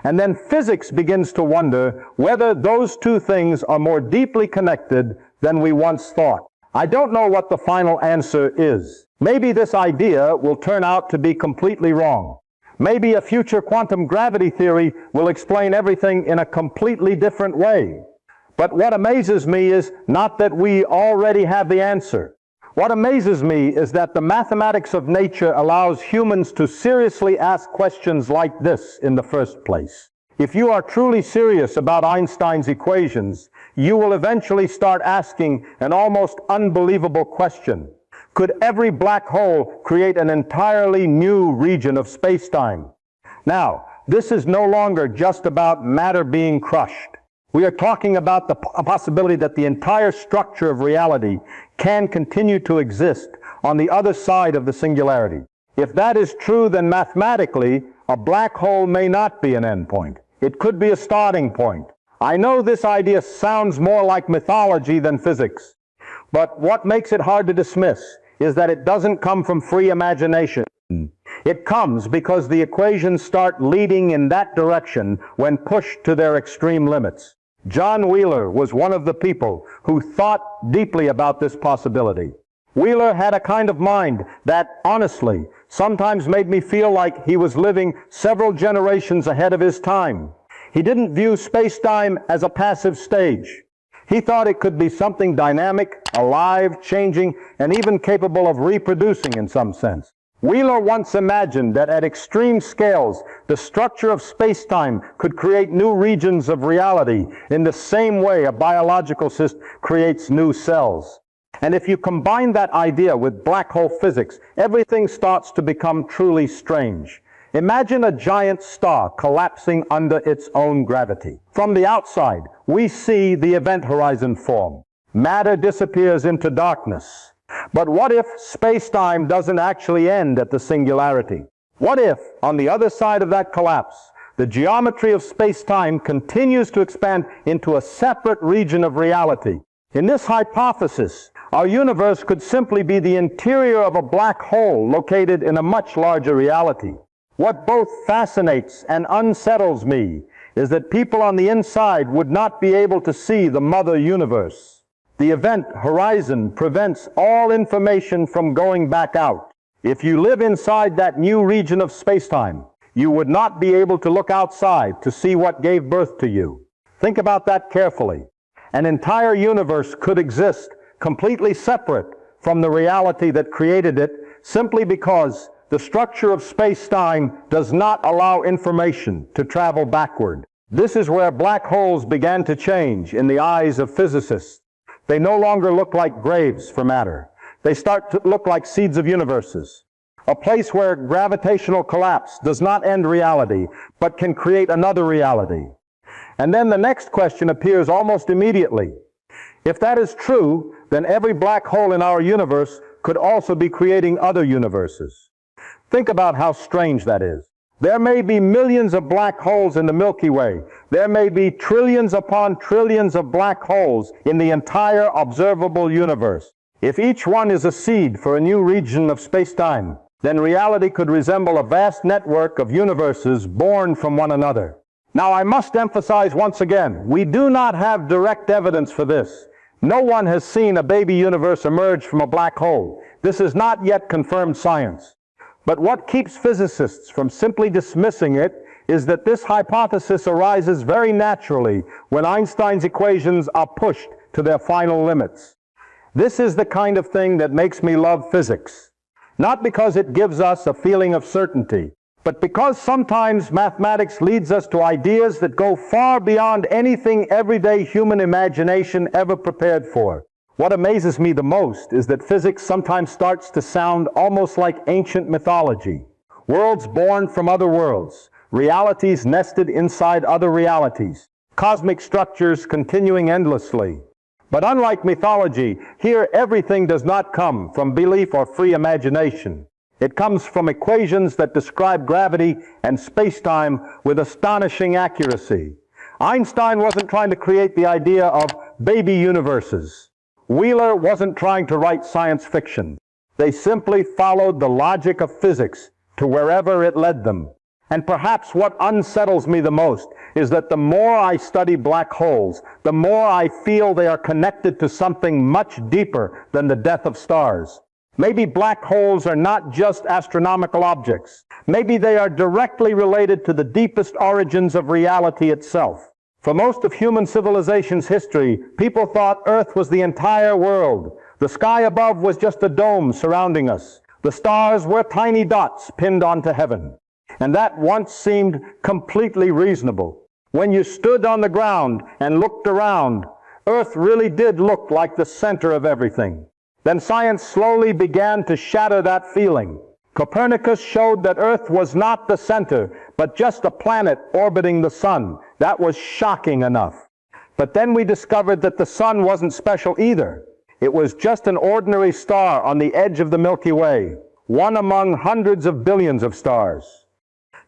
And then physics begins to wonder whether those two things are more deeply connected than we once thought. I don't know what the final answer is. Maybe this idea will turn out to be completely wrong. Maybe a future quantum gravity theory will explain everything in a completely different way. But what amazes me is not that we already have the answer. What amazes me is that the mathematics of nature allows humans to seriously ask questions like this in the first place. If you are truly serious about Einstein's equations, you will eventually start asking an almost unbelievable question. Could every black hole create an entirely new region of space-time? Now, this is no longer just about matter being crushed. We are talking about the possibility that the entire structure of reality can continue to exist on the other side of the singularity. If that is true, then mathematically, a black hole may not be an endpoint. It could be a starting point. I know this idea sounds more like mythology than physics, but what makes it hard to dismiss is that it doesn't come from free imagination. It comes because the equations start leading in that direction when pushed to their extreme limits. John Wheeler was one of the people who thought deeply about this possibility. Wheeler had a kind of mind that, honestly, sometimes made me feel like he was living several generations ahead of his time. He didn't view space-time as a passive stage. He thought it could be something dynamic, alive, changing, and even capable of reproducing in some sense. Wheeler once imagined that at extreme scales, the structure of space-time could create new regions of reality in the same way a biological system creates new cells. And if you combine that idea with black hole physics, everything starts to become truly strange. Imagine a giant star collapsing under its own gravity. From the outside, we see the event horizon form. Matter disappears into darkness. But what if space-time doesn't actually end at the singularity? What if, on the other side of that collapse, the geometry of space-time continues to expand into a separate region of reality? In this hypothesis, our universe could simply be the interior of a black hole located in a much larger reality. What both fascinates and unsettles me is that people on the inside would not be able to see the mother universe. The event horizon prevents all information from going back out. If you live inside that new region of space-time, you would not be able to look outside to see what gave birth to you. Think about that carefully. An entire universe could exist completely separate from the reality that created it simply because the structure of space-time does not allow information to travel backward. This is where black holes began to change in the eyes of physicists. They no longer look like graves for matter. They start to look like seeds of universes, a place where gravitational collapse does not end reality, but can create another reality. And then the next question appears almost immediately. If that is true, then every black hole in our universe could also be creating other universes. Think about how strange that is. There may be millions of black holes in the Milky Way. There may be trillions upon trillions of black holes in the entire observable universe. If each one is a seed for a new region of space-time, then reality could resemble a vast network of universes born from one another. Now, I must emphasize once again, we do not have direct evidence for this. No one has seen a baby universe emerge from a black hole. This is not yet confirmed science. But what keeps physicists from simply dismissing it is that this hypothesis arises very naturally when Einstein's equations are pushed to their final limits. This is the kind of thing that makes me love physics. Not because it gives us a feeling of certainty, but because sometimes mathematics leads us to ideas that go far beyond anything everyday human imagination ever prepared for. What amazes me the most is that physics sometimes starts to sound almost like ancient mythology. Worlds born from other worlds, realities nested inside other realities, cosmic structures continuing endlessly. But unlike mythology, here everything does not come from belief or free imagination. It comes from equations that describe gravity and space-time with astonishing accuracy. Einstein wasn't trying to create the idea of baby universes. Wheeler wasn't trying to write science fiction. They simply followed the logic of physics to wherever it led them. And perhaps what unsettles me the most is that the more I study black holes, the more I feel they are connected to something much deeper than the death of stars. Maybe black holes are not just astronomical objects. Maybe they are directly related to the deepest origins of reality itself. For most of human civilization's history, people thought Earth was the entire world. The sky above was just a dome surrounding us. The stars were tiny dots pinned onto heaven. And that once seemed completely reasonable. When you stood on the ground and looked around, Earth really did look like the center of everything. Then science slowly began to shatter that feeling. Copernicus showed that Earth was not the center, but just a planet orbiting the sun. That was shocking enough. But then we discovered that the sun wasn't special either. It was just an ordinary star on the edge of the Milky Way, one among hundreds of billions of stars.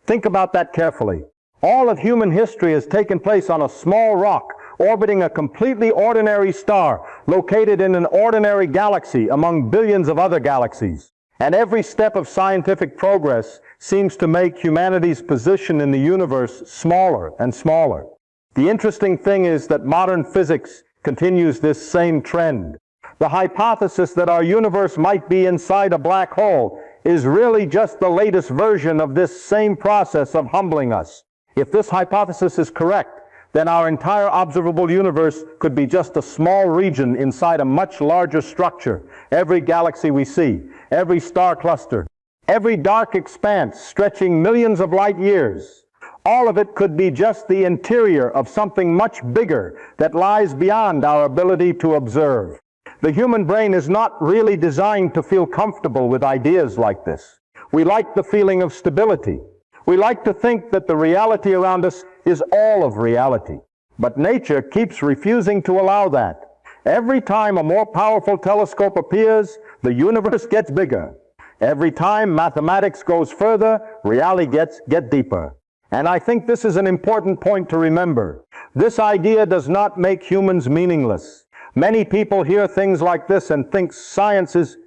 Think about that carefully. All of human history has taken place on a small rock orbiting a completely ordinary star located in an ordinary galaxy among billions of other galaxies. And every step of scientific progress seems to make humanity's position in the universe smaller and smaller. The interesting thing is that modern physics continues this same trend. The hypothesis that our universe might be inside a black hole is really just the latest version of this same process of humbling us. If this hypothesis is correct, then our entire observable universe could be just a small region inside a much larger structure. Every galaxy we see, every star cluster, every dark expanse stretching millions of light years, all of it could be just the interior of something much bigger that lies beyond our ability to observe. The human brain is not really designed to feel comfortable with ideas like this. We like the feeling of stability. We like to think that the reality around us is all of reality. But nature keeps refusing to allow that. Every time a more powerful telescope appears, the universe gets bigger. Every time mathematics goes further, reality gets deeper. And I think this is an important point to remember. This idea does not make humans meaningless. Many people hear things like this and think science is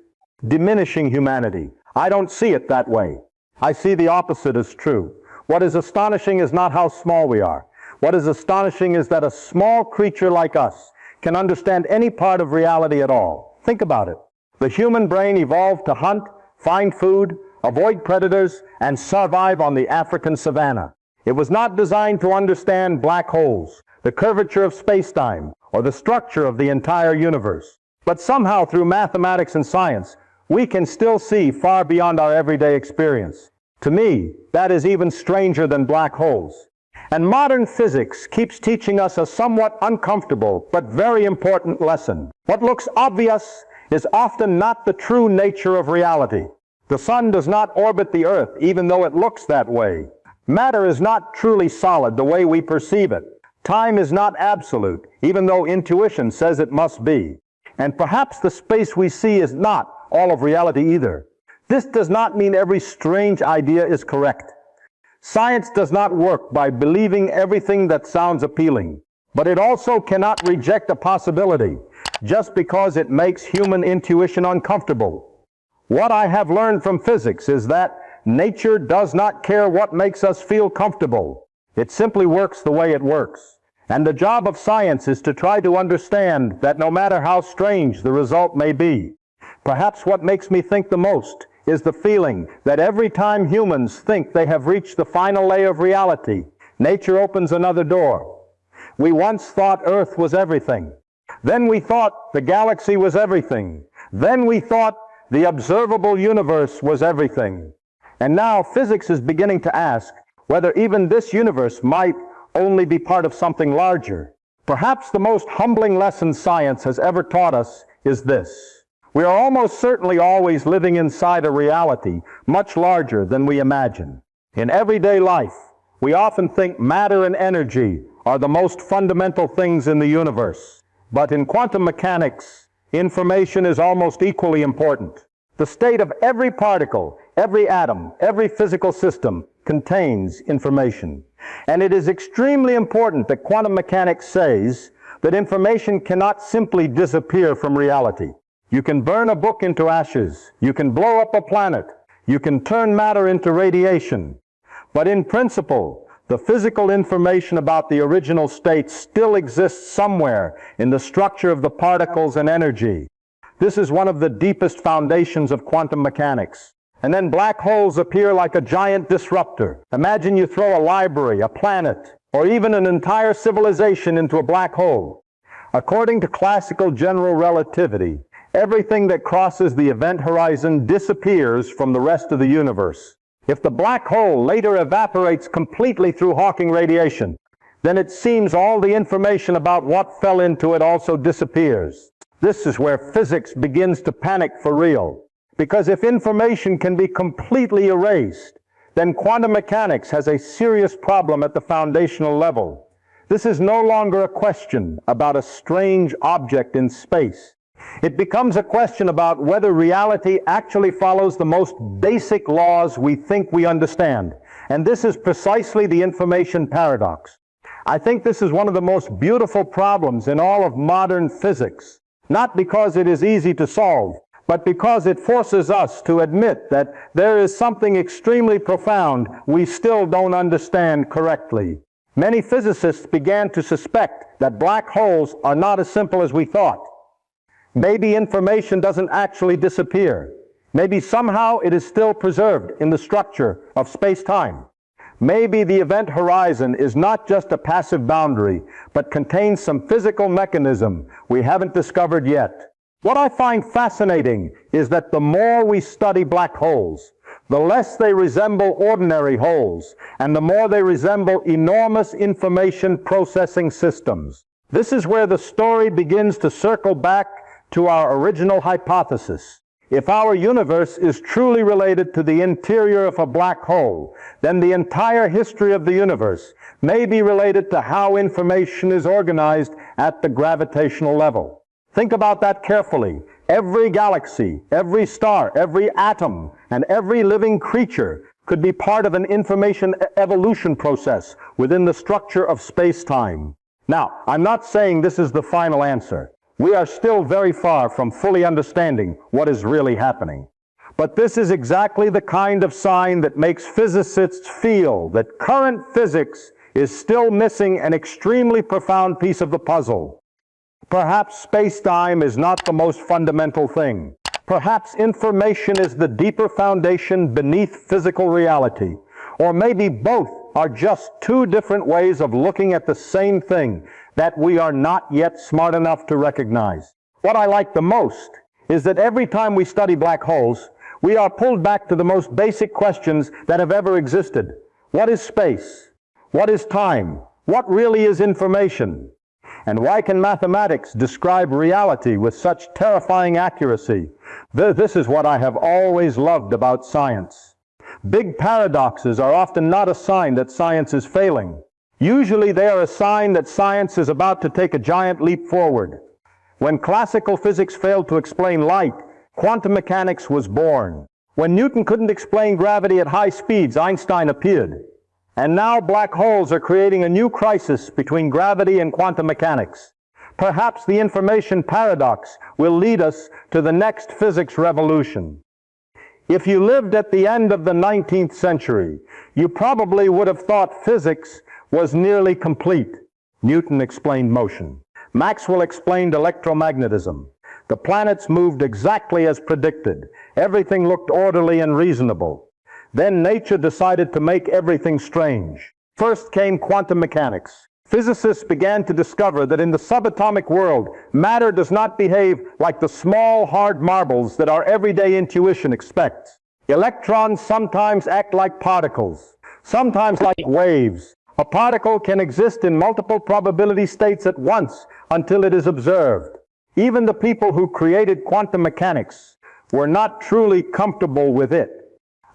diminishing humanity. I don't see it that way. I see the opposite as true. What is astonishing is not how small we are. What is astonishing is that a small creature like us can understand any part of reality at all. Think about it. The human brain evolved to hunt, find food, avoid predators, and survive on the African savanna. It was not designed to understand black holes, the curvature of space-time, or the structure of the entire universe. But somehow, through mathematics and science, we can still see far beyond our everyday experience. To me, that is even stranger than black holes. And modern physics keeps teaching us a somewhat uncomfortable but very important lesson. What looks obvious is often not the true nature of reality. The sun does not orbit the earth, even though it looks that way. Matter is not truly solid the way we perceive it. Time is not absolute, even though intuition says it must be. And perhaps the space we see is not all of reality either. This does not mean every strange idea is correct. Science does not work by believing everything that sounds appealing, but it also cannot reject a possibility just because it makes human intuition uncomfortable. What I have learned from physics is that nature does not care what makes us feel comfortable. It simply works the way it works. And the job of science is to try to understand that no matter how strange the result may be, perhaps what makes me think the most is the feeling that every time humans think they have reached the final layer of reality, nature opens another door. We once thought Earth was everything. Then we thought the galaxy was everything. Then we thought the observable universe was everything. And now physics is beginning to ask whether even this universe might only be part of something larger. Perhaps the most humbling lesson science has ever taught us is this. We are almost certainly always living inside a reality much larger than we imagine. In everyday life, we often think matter and energy are the most fundamental things in the universe. But in quantum mechanics, information is almost equally important. The state of every particle, every atom, every physical system contains information. And it is extremely important that quantum mechanics says that information cannot simply disappear from reality. You can burn a book into ashes. You can blow up a planet. You can turn matter into radiation. But in principle, the physical information about the original state still exists somewhere in the structure of the particles and energy. This is one of the deepest foundations of quantum mechanics. And then black holes appear like a giant disruptor. Imagine you throw a library, a planet, or even an entire civilization into a black hole. According to classical general relativity, everything that crosses the event horizon disappears from the rest of the universe. If the black hole later evaporates completely through Hawking radiation, then it seems all the information about what fell into it also disappears. This is where physics begins to panic for real. Because if information can be completely erased, then quantum mechanics has a serious problem at the foundational level. This is no longer a question about a strange object in space. It becomes a question about whether reality actually follows the most basic laws we think we understand. And this is precisely the information paradox. I think this is one of the most beautiful problems in all of modern physics, not because it is easy to solve, but because it forces us to admit that there is something extremely profound we still don't understand correctly. Many physicists began to suspect that black holes are not as simple as we thought. Maybe information doesn't actually disappear. Maybe somehow it is still preserved in the structure of space-time. Maybe the event horizon is not just a passive boundary, but contains some physical mechanism we haven't discovered yet. What I find fascinating is that the more we study black holes, the less they resemble ordinary holes, and the more they resemble enormous information processing systems. This is where the story begins to circle back to our original hypothesis. If our universe is truly related to the interior of a black hole, then the entire history of the universe may be related to how information is organized at the gravitational level. Think about that carefully. Every galaxy, every star, every atom, and every living creature could be part of an information evolution process within the structure of space-time. Now, I'm not saying this is the final answer. We are still very far from fully understanding what is really happening. But this is exactly the kind of sign that makes physicists feel that current physics is still missing an extremely profound piece of the puzzle. Perhaps space-time is not the most fundamental thing. Perhaps information is the deeper foundation beneath physical reality. Or maybe both are just two different ways of looking at the same thing that we are not yet smart enough to recognize. What I like the most is that every time we study black holes, we are pulled back to the most basic questions that have ever existed. What is space? What is time? What really is information? And why can mathematics describe reality with such terrifying accuracy? This is what I have always loved about science. Big paradoxes are often not a sign that science is failing. Usually they are a sign that science is about to take a giant leap forward. When classical physics failed to explain light, quantum mechanics was born. When Newton couldn't explain gravity at high speeds, Einstein appeared. And now black holes are creating a new crisis between gravity and quantum mechanics. Perhaps the information paradox will lead us to the next physics revolution. If you lived at the end of the 19th century, you probably would have thought physics was nearly complete. Newton explained motion. Maxwell explained electromagnetism. The planets moved exactly as predicted. Everything looked orderly and reasonable. Then nature decided to make everything strange. First came quantum mechanics. Physicists began to discover that in the subatomic world, matter does not behave like the small, hard marbles that our everyday intuition expects. Electrons sometimes act like particles, sometimes like waves. A particle can exist in multiple probability states at once until it is observed. Even the people who created quantum mechanics were not truly comfortable with it.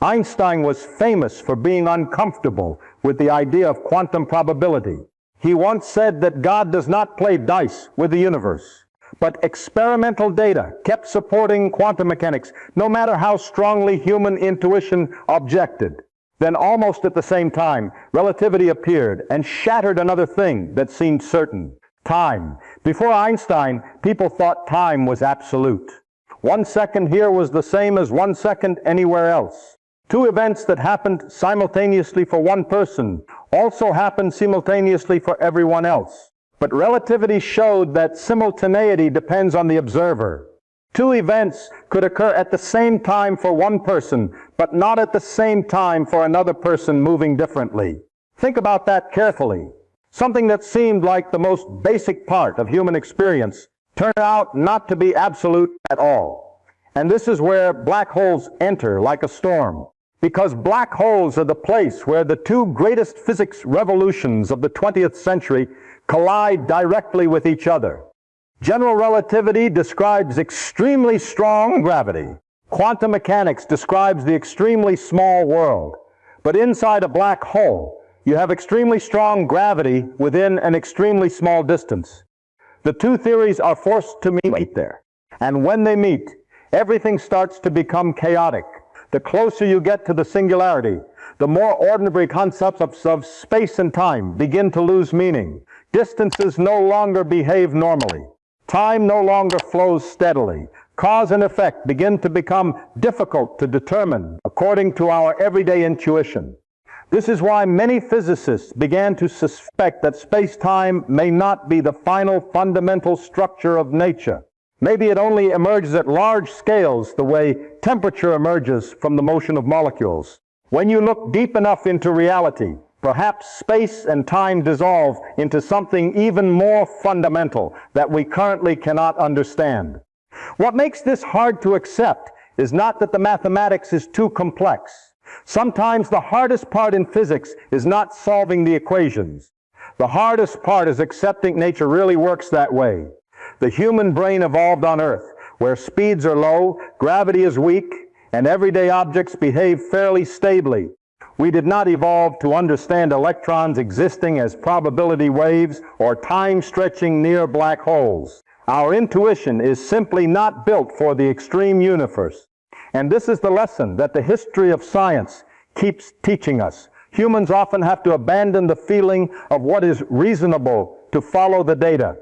Einstein was famous for being uncomfortable with the idea of quantum probability. He once said that God does not play dice with the universe, but experimental data kept supporting quantum mechanics, no matter how strongly human intuition objected. Then almost at the same time, relativity appeared and shattered another thing that seemed certain: time. Before Einstein, people thought time was absolute. 1 second here was the same as 1 second anywhere else. Two events that happened simultaneously for one person also happened simultaneously for everyone else. But relativity showed that simultaneity depends on the observer. Two events could occur at the same time for one person, but not at the same time for another person moving differently. Think about that carefully. Something that seemed like the most basic part of human experience turned out not to be absolute at all. And this is where black holes enter like a storm. Because black holes are the place where the two greatest physics revolutions of the 20th century collide directly with each other. General relativity describes extremely strong gravity. Quantum mechanics describes the extremely small world. But inside a black hole, you have extremely strong gravity within an extremely small distance. The two theories are forced to meet there. And when they meet, everything starts to become chaotic. The closer you get to the singularity, the more ordinary concepts of space and time begin to lose meaning. Distances no longer behave normally. Time no longer flows steadily. Cause and effect begin to become difficult to determine according to our everyday intuition. This is why many physicists began to suspect that space-time may not be the final fundamental structure of nature. Maybe it only emerges at large scales the way temperature emerges from the motion of molecules. When you look deep enough into reality, perhaps space and time dissolve into something even more fundamental that we currently cannot understand. What makes this hard to accept is not that the mathematics is too complex. Sometimes the hardest part in physics is not solving the equations. The hardest part is accepting nature really works that way. The human brain evolved on Earth, where speeds are low, gravity is weak, and everyday objects behave fairly stably. We did not evolve to understand electrons existing as probability waves or time stretching near black holes. Our intuition is simply not built for the extreme universe. And this is the lesson that the history of science keeps teaching us. Humans often have to abandon the feeling of what is reasonable to follow the data.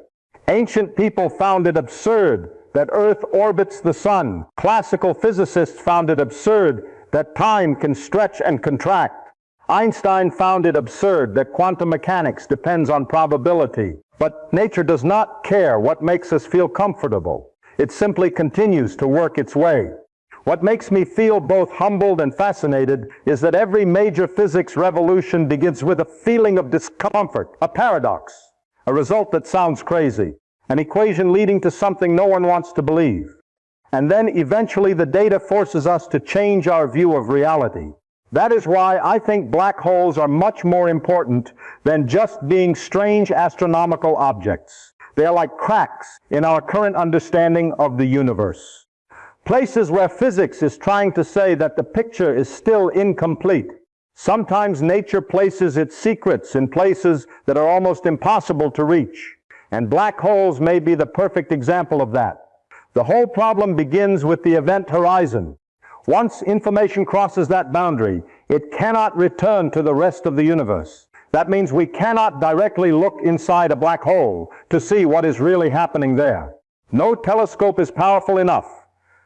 Ancient people found it absurd that Earth orbits the sun. Classical physicists found it absurd that time can stretch and contract. Einstein found it absurd that quantum mechanics depends on probability. But nature does not care what makes us feel comfortable. It simply continues to work its way. What makes me feel both humbled and fascinated is that every major physics revolution begins with a feeling of discomfort, a paradox, a result that sounds crazy, an equation leading to something no one wants to believe. And then eventually the data forces us to change our view of reality. That is why I think black holes are much more important than just being strange astronomical objects. They are like cracks in our current understanding of the universe. Places where physics is trying to say that the picture is still incomplete. Sometimes nature places its secrets in places that are almost impossible to reach. And black holes may be the perfect example of that. The whole problem begins with the event horizon. Once information crosses that boundary, it cannot return to the rest of the universe. That means we cannot directly look inside a black hole to see what is really happening there. No telescope is powerful enough.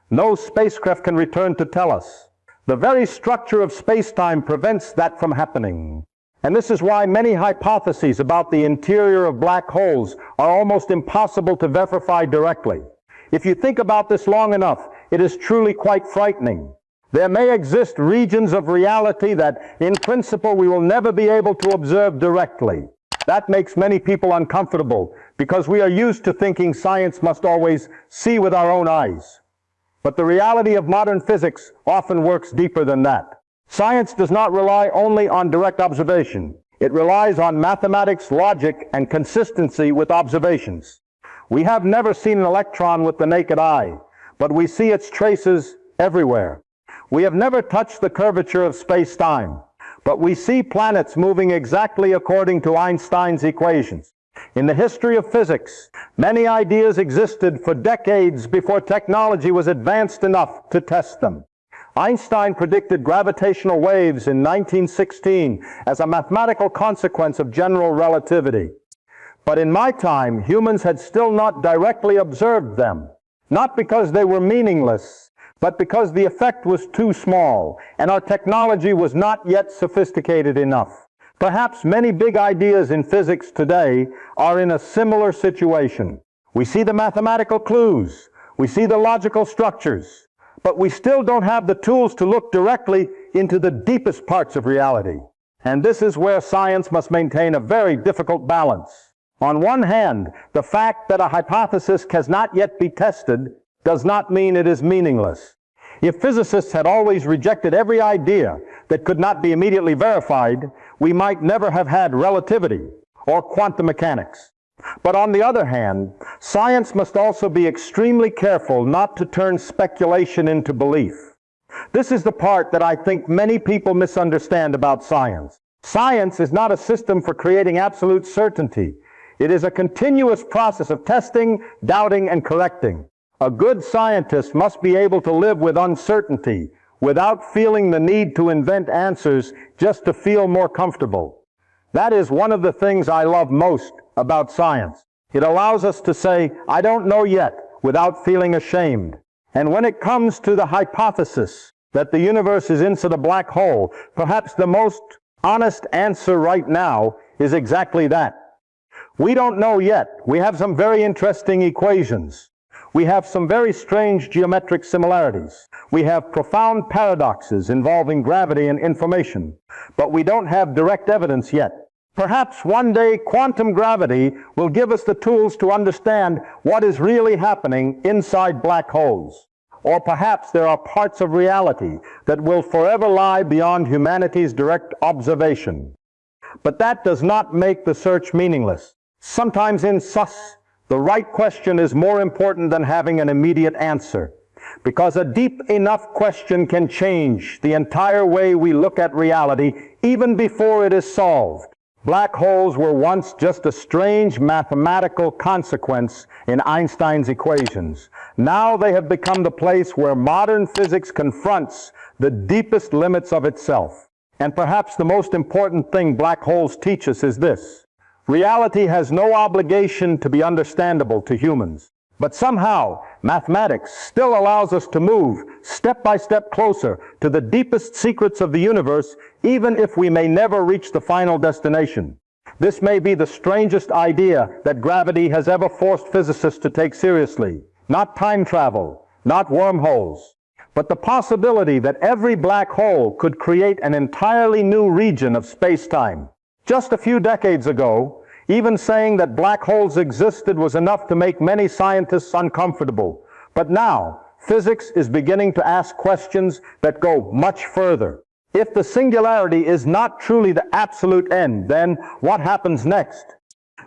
No spacecraft can return to tell us. The very structure of space-time prevents that from happening. And this is why many hypotheses about the interior of black holes are almost impossible to verify directly. If you think about this long enough, it is truly quite frightening. There may exist regions of reality that, in principle, we will never be able to observe directly. That makes many people uncomfortable because we are used to thinking science must always see with our own eyes. But the reality of modern physics often works deeper than that. Science does not rely only on direct observation. It relies on mathematics, logic, and consistency with observations. We have never seen an electron with the naked eye, but we see its traces everywhere. We have never touched the curvature of space-time, but we see planets moving exactly according to Einstein's equations. In the history of physics, many ideas existed for decades before technology was advanced enough to test them. Einstein predicted gravitational waves in 1916 as a mathematical consequence of general relativity. But in my time, humans had still not directly observed them, not because they were meaningless, but because the effect was too small and our technology was not yet sophisticated enough. Perhaps many big ideas in physics today are in a similar situation. We see the mathematical clues, we see the logical structures, but we still don't have the tools to look directly into the deepest parts of reality. And this is where science must maintain a very difficult balance. On one hand, the fact that a hypothesis cannot yet be tested does not mean it is meaningless. If physicists had always rejected every idea that could not be immediately verified, we might never have had relativity or quantum mechanics. But on the other hand, science must also be extremely careful not to turn speculation into belief. This is the part that I think many people misunderstand about science. Science is not a system for creating absolute certainty. It is a continuous process of testing, doubting, and correcting. A good scientist must be able to live with uncertainty without feeling the need to invent answers just to feel more comfortable. That is one of the things I love most about science. It allows us to say, I don't know yet, without feeling ashamed. And when it comes to the hypothesis that the universe is inside a black hole, perhaps the most honest answer right now is exactly that. We don't know yet. We have some very interesting equations. We have some very strange geometric similarities. We have profound paradoxes involving gravity and information, but we don't have direct evidence yet. Perhaps one day quantum gravity will give us the tools to understand what is really happening inside black holes. Or perhaps there are parts of reality that will forever lie beyond humanity's direct observation. But that does not make the search meaningless. Sometimes in sus, the right question is more important than having an immediate answer, because a deep enough question can change the entire way we look at reality even before it is solved. Black holes were once just a strange mathematical consequence in Einstein's equations. Now they have become the place where modern physics confronts the deepest limits of itself. And perhaps the most important thing black holes teach us is this: reality has no obligation to be understandable to humans. But somehow, mathematics still allows us to move step by step closer to the deepest secrets of the universe, even if we may never reach the final destination. This may be the strangest idea that gravity has ever forced physicists to take seriously. Not time travel, not wormholes, but the possibility that every black hole could create an entirely new region of space-time. Just a few decades ago, even saying that black holes existed was enough to make many scientists uncomfortable. But now, physics is beginning to ask questions that go much further. If the singularity is not truly the absolute end, then what happens next?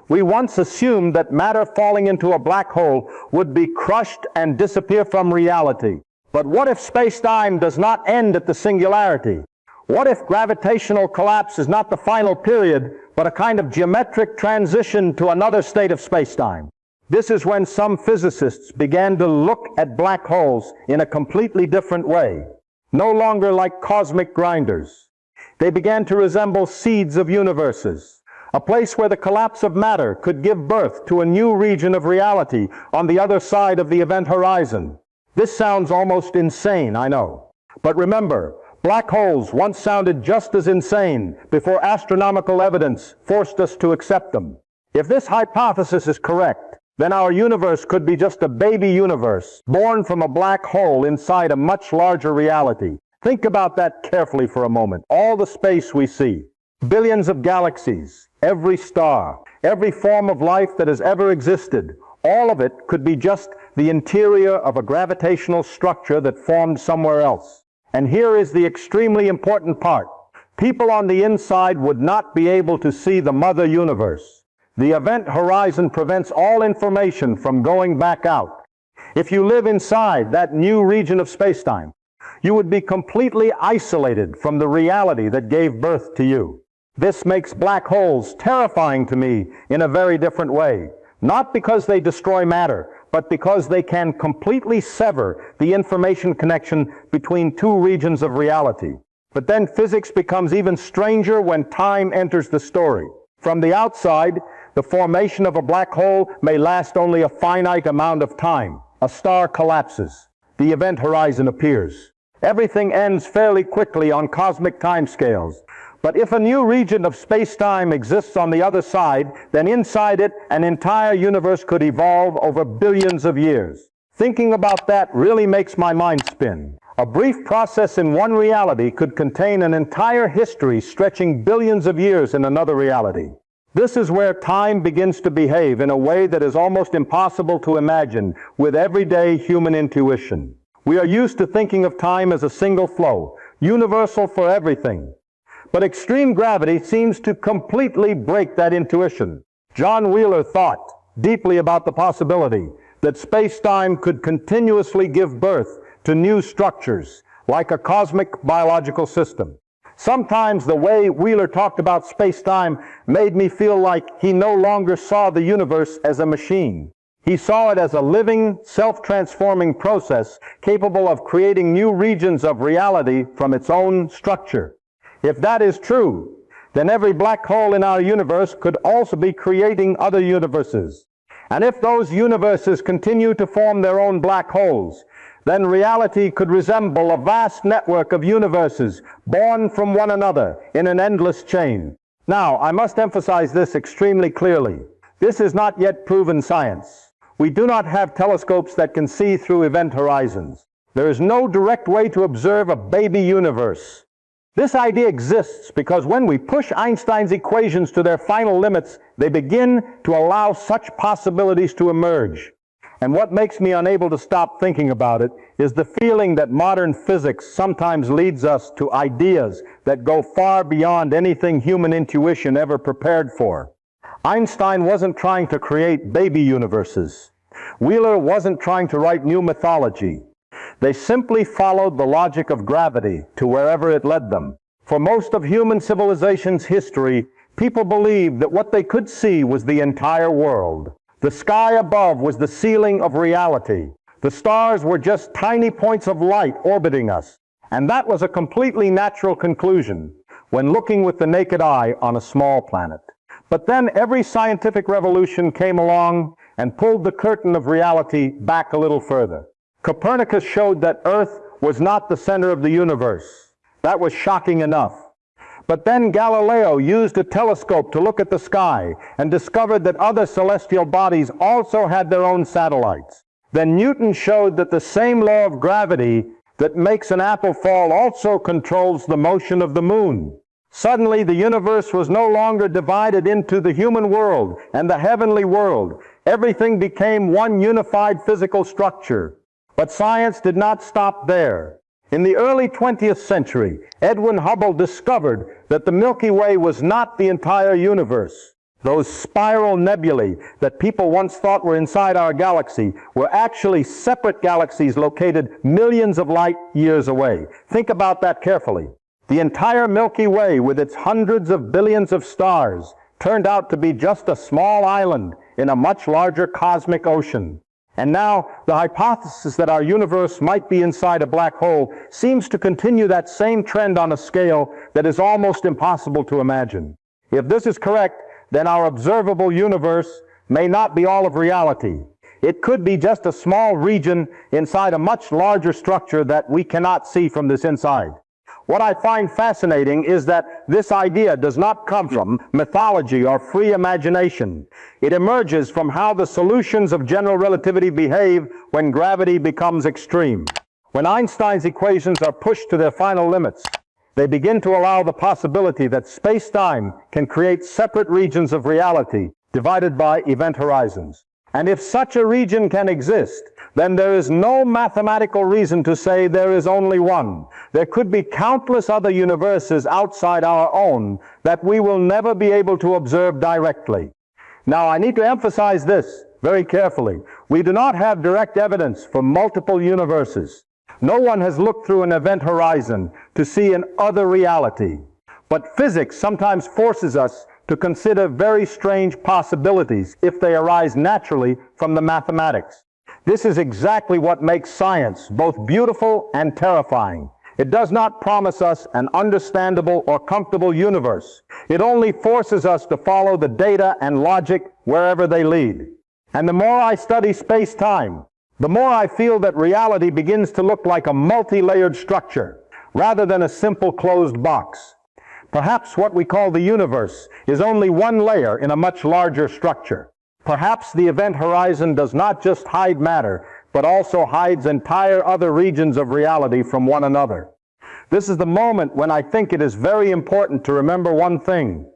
We once assumed that matter falling into a black hole would be crushed and disappear from reality. But what if space-time does not end at the singularity? What if gravitational collapse is not the final period, but a kind of geometric transition to another state of space-time? This is when some physicists began to look at black holes in a completely different way. No longer like cosmic grinders. They began to resemble seeds of universes, a place where the collapse of matter could give birth to a new region of reality on the other side of the event horizon. This sounds almost insane, I know. But remember, black holes once sounded just as insane before astronomical evidence forced us to accept them. If this hypothesis is correct, then our universe could be just a baby universe, born from a black hole inside a much larger reality. Think about that carefully for a moment. All the space we see, billions of galaxies, every star, every form of life that has ever existed, all of it could be just the interior of a gravitational structure that formed somewhere else. And here is the extremely important part. People on the inside would not be able to see the mother universe. The event horizon prevents all information from going back out. If you live inside that new region of space-time, you would be completely isolated from the reality that gave birth to you. This makes black holes terrifying to me in a very different way. Not because they destroy matter, but because they can completely sever the information connection between two regions of reality. But then physics becomes even stranger when time enters the story. From the outside, the formation of a black hole may last only a finite amount of time. A star collapses. The event horizon appears. Everything ends fairly quickly on cosmic timescales. But if a new region of space-time exists on the other side, then inside it, an entire universe could evolve over billions of years. Thinking about that really makes my mind spin. A brief process in one reality could contain an entire history stretching billions of years in another reality. This is where time begins to behave in a way that is almost impossible to imagine with everyday human intuition. We are used to thinking of time as a single flow, universal for everything. But extreme gravity seems to completely break that intuition. John Wheeler thought deeply about the possibility that space-time could continuously give birth to new structures, like a cosmic biological system. Sometimes the way Wheeler talked about space-time made me feel like he no longer saw the universe as a machine. He saw it as a living, self-transforming process capable of creating new regions of reality from its own structure. If that is true, then every black hole in our universe could also be creating other universes. And if those universes continue to form their own black holes, then reality could resemble a vast network of universes born from one another in an endless chain. Now, I must emphasize this extremely clearly. This is not yet proven science. We do not have telescopes that can see through event horizons. There is no direct way to observe a baby universe. This idea exists because when we push Einstein's equations to their final limits, they begin to allow such possibilities to emerge. And what makes me unable to stop thinking about it is the feeling that modern physics sometimes leads us to ideas that go far beyond anything human intuition ever prepared for. Einstein wasn't trying to create baby universes. Wheeler wasn't trying to write new mythology. They simply followed the logic of gravity to wherever it led them. For most of human civilization's history, people believed that what they could see was the entire world. The sky above was the ceiling of reality. The stars were just tiny points of light orbiting us. And that was a completely natural conclusion when looking with the naked eye on a small planet. But then every scientific revolution came along and pulled the curtain of reality back a little further. Copernicus showed that Earth was not the center of the universe. That was shocking enough. But then Galileo used a telescope to look at the sky and discovered that other celestial bodies also had their own satellites. Then Newton showed that the same law of gravity that makes an apple fall also controls the motion of the moon. Suddenly, the universe was no longer divided into the human world and the heavenly world. Everything became one unified physical structure. But science did not stop there. In the early 20th century, Edwin Hubble discovered that the Milky Way was not the entire universe. Those spiral nebulae that people once thought were inside our galaxy were actually separate galaxies located millions of light years away. Think about that carefully. The entire Milky Way, with its hundreds of billions of stars, turned out to be just a small island in a much larger cosmic ocean. And now, the hypothesis that our universe might be inside a black hole seems to continue that same trend on a scale that is almost impossible to imagine. If this is correct, then our observable universe may not be all of reality. It could be just a small region inside a much larger structure that we cannot see from this inside. What I find fascinating is that this idea does not come from mythology or free imagination. It emerges from how the solutions of general relativity behave when gravity becomes extreme. When Einstein's equations are pushed to their final limits, they begin to allow the possibility that space-time can create separate regions of reality divided by event horizons. And if such a region can exist, then there is no mathematical reason to say there is only one. There could be countless other universes outside our own that we will never be able to observe directly. Now, I need to emphasize this very carefully. We do not have direct evidence for multiple universes. No one has looked through an event horizon to see an other reality. But physics sometimes forces us to consider very strange possibilities if they arise naturally from the mathematics. This is exactly what makes science both beautiful and terrifying. It does not promise us an understandable or comfortable universe. It only forces us to follow the data and logic wherever they lead. And the more I study space-time, the more I feel that reality begins to look like a multi-layered structure rather than a simple closed box. Perhaps what we call the universe is only one layer in a much larger structure. Perhaps the event horizon does not just hide matter, but also hides entire other regions of reality from one another. This is the moment when I think it is very important to remember one thing.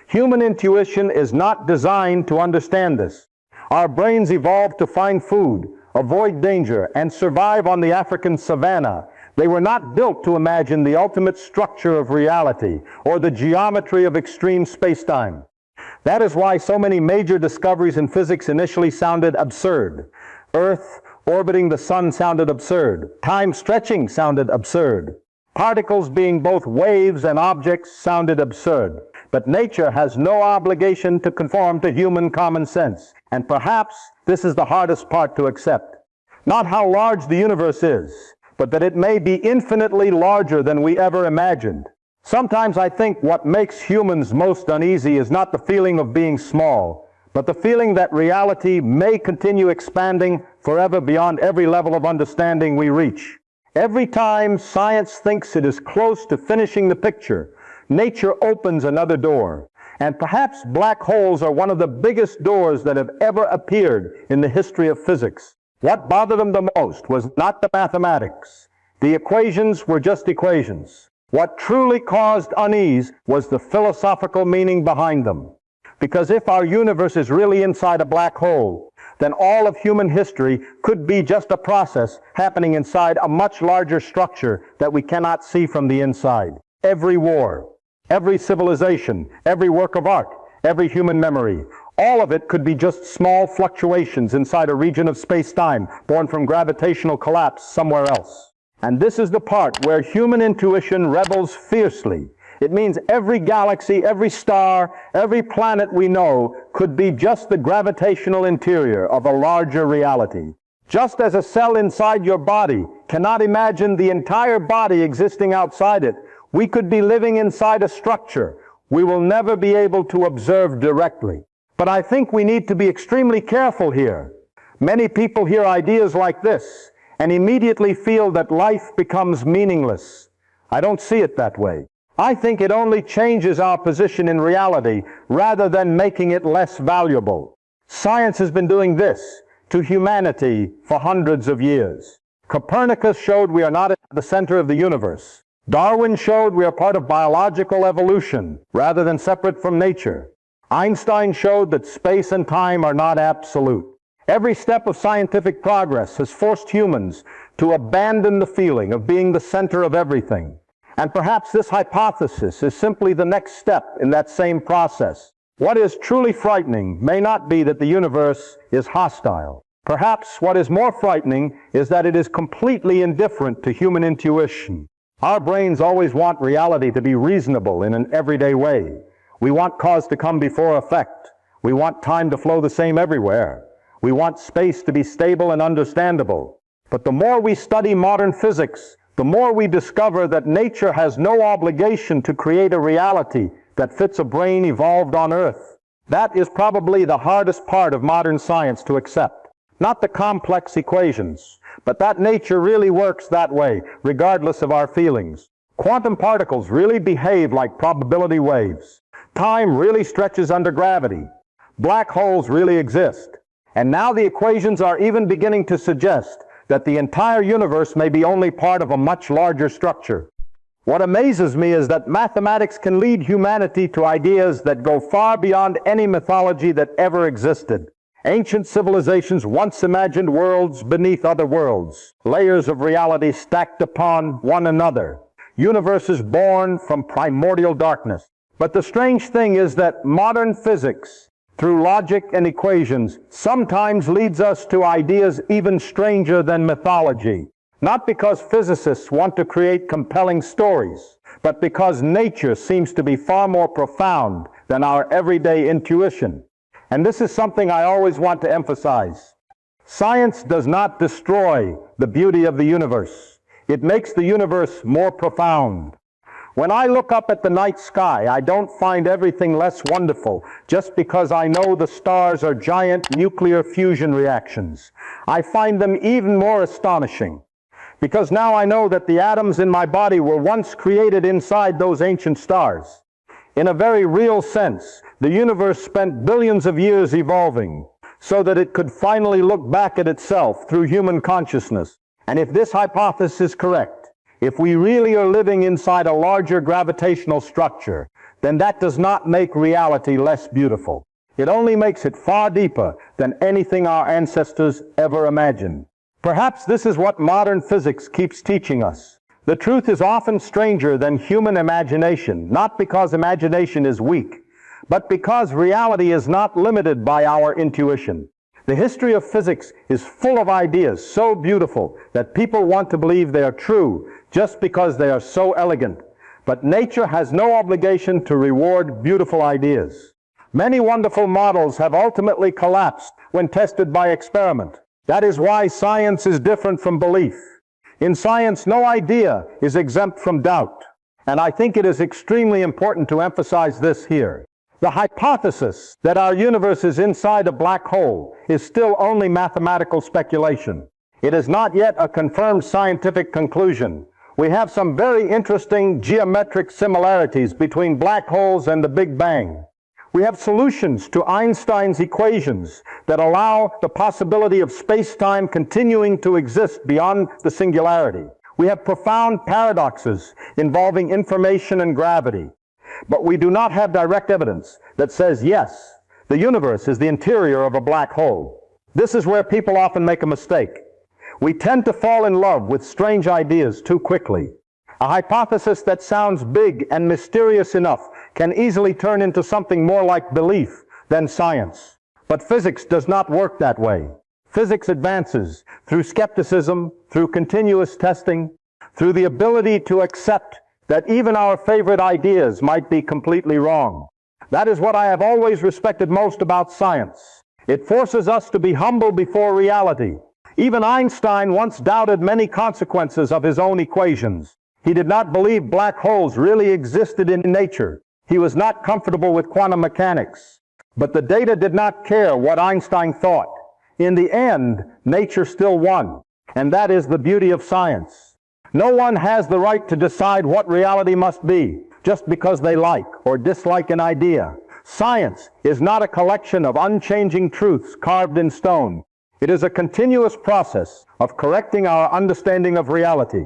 Human intuition is not designed to understand this. Our brains evolved to find food, avoid danger, and survive on the African savanna. They were not built to imagine the ultimate structure of reality or the geometry of extreme spacetime. That is why so many major discoveries in physics initially sounded absurd. Earth orbiting the sun sounded absurd. Time stretching sounded absurd. Particles being both waves and objects sounded absurd. But nature has no obligation to conform to human common sense. And perhaps this is the hardest part to accept. Not how large the universe is, but that it may be infinitely larger than we ever imagined. Sometimes I think what makes humans most uneasy is not the feeling of being small, but the feeling that reality may continue expanding forever beyond every level of understanding we reach. Every time science thinks it is close to finishing the picture, nature opens another door. And perhaps black holes are one of the biggest doors that have ever appeared in the history of physics. What bothered them the most was not the mathematics. The equations were just equations. What truly caused unease was the philosophical meaning behind them. Because if our universe is really inside a black hole, then all of human history could be just a process happening inside a much larger structure that we cannot see from the inside. Every war, every civilization, every work of art, every human memory, all of it could be just small fluctuations inside a region of space-time born from gravitational collapse somewhere else. And this is the part where human intuition rebels fiercely. It means every galaxy, every star, every planet we know could be just the gravitational interior of a larger reality. Just as a cell inside your body cannot imagine the entire body existing outside it, we could be living inside a structure we will never be able to observe directly. But I think we need to be extremely careful here. Many people hear ideas like this and immediately feel that life becomes meaningless. I don't see it that way. I think it only changes our position in reality rather than making it less valuable. Science has been doing this to humanity for hundreds of years. Copernicus showed we are not at the center of the universe. Darwin showed we are part of biological evolution rather than separate from nature. Einstein showed that space and time are not absolute. Every step of scientific progress has forced humans to abandon the feeling of being the center of everything. And perhaps this hypothesis is simply the next step in that same process. What is truly frightening may not be that the universe is hostile. Perhaps what is more frightening is that it is completely indifferent to human intuition. Our brains always want reality to be reasonable in an everyday way. We want cause to come before effect. We want time to flow the same everywhere. We want space to be stable and understandable. But the more we study modern physics, the more we discover that nature has no obligation to create a reality that fits a brain evolved on Earth. That is probably the hardest part of modern science to accept. Not the complex equations, but that nature really works that way, regardless of our feelings. Quantum particles really behave like probability waves. Time really stretches under gravity. Black holes really exist. And now the equations are even beginning to suggest that the entire universe may be only part of a much larger structure. What amazes me is that mathematics can lead humanity to ideas that go far beyond any mythology that ever existed. Ancient civilizations once imagined worlds beneath other worlds, layers of reality stacked upon one another, universes born from primordial darkness. But the strange thing is that modern physics, through logic and equations, sometimes leads us to ideas even stranger than mythology. Not because physicists want to create compelling stories, but because nature seems to be far more profound than our everyday intuition. And this is something I always want to emphasize. Science does not destroy the beauty of the universe. It makes the universe more profound. When I look up at the night sky, I don't find everything less wonderful just because I know the stars are giant nuclear fusion reactions. I find them even more astonishing because now I know that the atoms in my body were once created inside those ancient stars. In a very real sense, the universe spent billions of years evolving so that it could finally look back at itself through human consciousness. And if this hypothesis is correct, if we really are living inside a larger gravitational structure, then that does not make reality less beautiful. It only makes it far deeper than anything our ancestors ever imagined. Perhaps this is what modern physics keeps teaching us. The truth is often stranger than human imagination, not because imagination is weak, but because reality is not limited by our intuition. The history of physics is full of ideas so beautiful that people want to believe they are true just because they are so elegant. But nature has no obligation to reward beautiful ideas. Many wonderful models have ultimately collapsed when tested by experiment. That is why science is different from belief. In science, no idea is exempt from doubt. And I think it is extremely important to emphasize this here. The hypothesis that our universe is inside a black hole is still only mathematical speculation. It is not yet a confirmed scientific conclusion. We have some very interesting geometric similarities between black holes and the Big Bang. We have solutions to Einstein's equations that allow the possibility of space-time continuing to exist beyond the singularity. We have profound paradoxes involving information and gravity. But we do not have direct evidence that says, yes, the universe is the interior of a black hole. This is where people often make a mistake. We tend to fall in love with strange ideas too quickly. A hypothesis that sounds big and mysterious enough can easily turn into something more like belief than science. But physics does not work that way. Physics advances through skepticism, through continuous testing, through the ability to accept that even our favorite ideas might be completely wrong. That is what I have always respected most about science. It forces us to be humble before reality. Even Einstein once doubted many consequences of his own equations. He did not believe black holes really existed in nature. He was not comfortable with quantum mechanics. But the data did not care what Einstein thought. In the end, nature still won. And that is the beauty of science. No one has the right to decide what reality must be just because they like or dislike an idea. Science is not a collection of unchanging truths carved in stone. It is a continuous process of correcting our understanding of reality.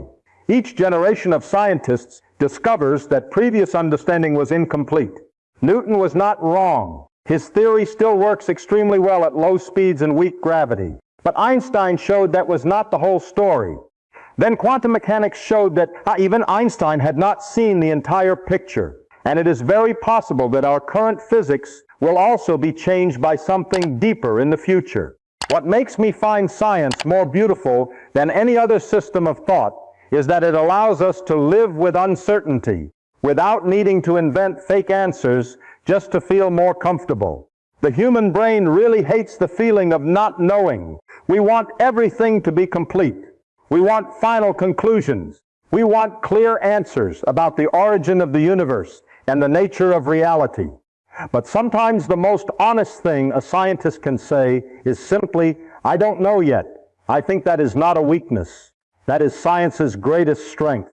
Each generation of scientists discovers that previous understanding was incomplete. Newton was not wrong. His theory still works extremely well at low speeds and weak gravity. But Einstein showed that was not the whole story. Then quantum mechanics showed that even Einstein had not seen the entire picture. And it is very possible that our current physics will also be changed by something deeper in the future. What makes me find science more beautiful than any other system of thought is that it allows us to live with uncertainty without needing to invent fake answers just to feel more comfortable. The human brain really hates the feeling of not knowing. We want everything to be complete. We want final conclusions. We want clear answers about the origin of the universe and the nature of reality. But sometimes the most honest thing a scientist can say is simply, I don't know yet. I think that is not a weakness. That is science's greatest strength.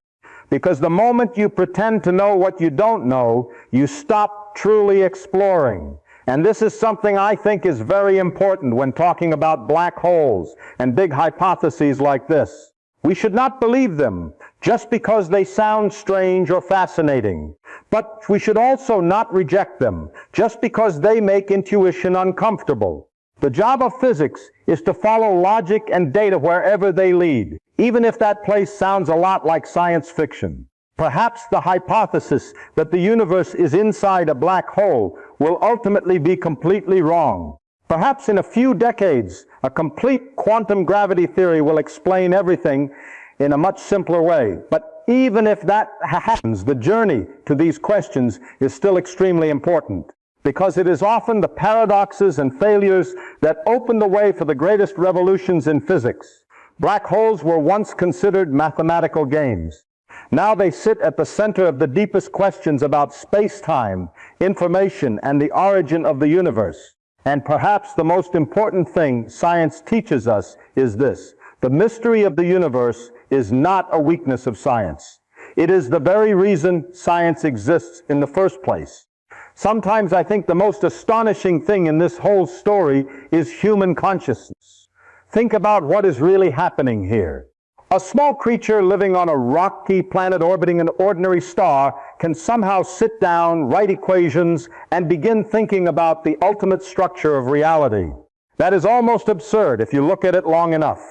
Because the moment you pretend to know what you don't know, you stop truly exploring. And this is something I think is very important when talking about black holes and big hypotheses like this. We should not believe them just because they sound strange or fascinating. But we should also not reject them just because they make intuition uncomfortable. The job of physics is to follow logic and data wherever they lead, even if that place sounds a lot like science fiction. Perhaps the hypothesis that the universe is inside a black hole will ultimately be completely wrong. Perhaps in a few decades, a complete quantum gravity theory will explain everything in a much simpler way. But even if that happens, the journey to these questions is still extremely important, because it is often the paradoxes and failures that open the way for the greatest revolutions in physics. Black holes were once considered mathematical games. Now they sit at the center of the deepest questions about space-time, information, and the origin of the universe. And perhaps the most important thing science teaches us is this: the mystery of the universe is not a weakness of science. It is the very reason science exists in the first place. Sometimes I think the most astonishing thing in this whole story is human consciousness. Think about what is really happening here. A small creature living on a rocky planet orbiting an ordinary star can somehow sit down, write equations, and begin thinking about the ultimate structure of reality. That is almost absurd if you look at it long enough.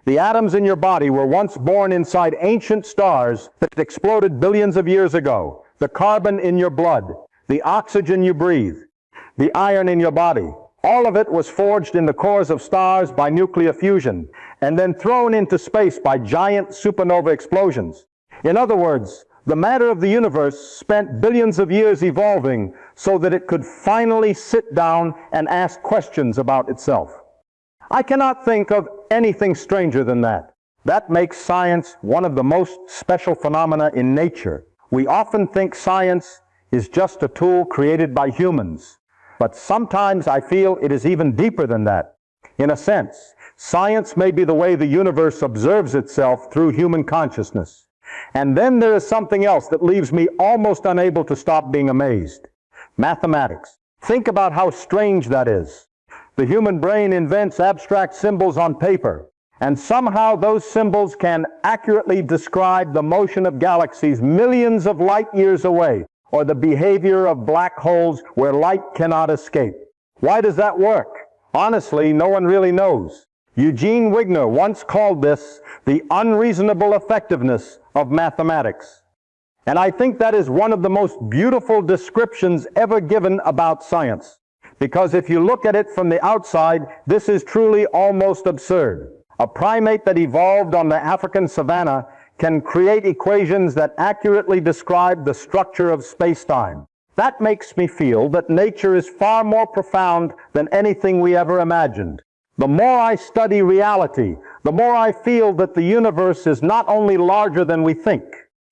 The atoms in your body were once born inside ancient stars that exploded billions of years ago. The carbon in your blood, the oxygen you breathe, the iron in your body, all of it was forged in the cores of stars by nuclear fusion and then thrown into space by giant supernova explosions. In other words, the matter of the universe spent billions of years evolving so that it could finally sit down and ask questions about itself. I cannot think of anything stranger than that. That makes science one of the most special phenomena in nature. We often think science is just a tool created by humans, but sometimes I feel it is even deeper than that. In a sense, science may be the way the universe observes itself through human consciousness. And then there is something else that leaves me almost unable to stop being amazed. Mathematics. Think about how strange that is. The human brain invents abstract symbols on paper, and somehow those symbols can accurately describe the motion of galaxies millions of light years away, or the behavior of black holes where light cannot escape. Why does that work? Honestly, no one really knows. Eugene Wigner once called this the unreasonable effectiveness of mathematics. And I think that is one of the most beautiful descriptions ever given about science. Because if you look at it from the outside, this is truly almost absurd. A primate that evolved on the African savanna can create equations that accurately describe the structure of space-time. That makes me feel that nature is far more profound than anything we ever imagined. The more I study reality, the more I feel that the universe is not only larger than we think,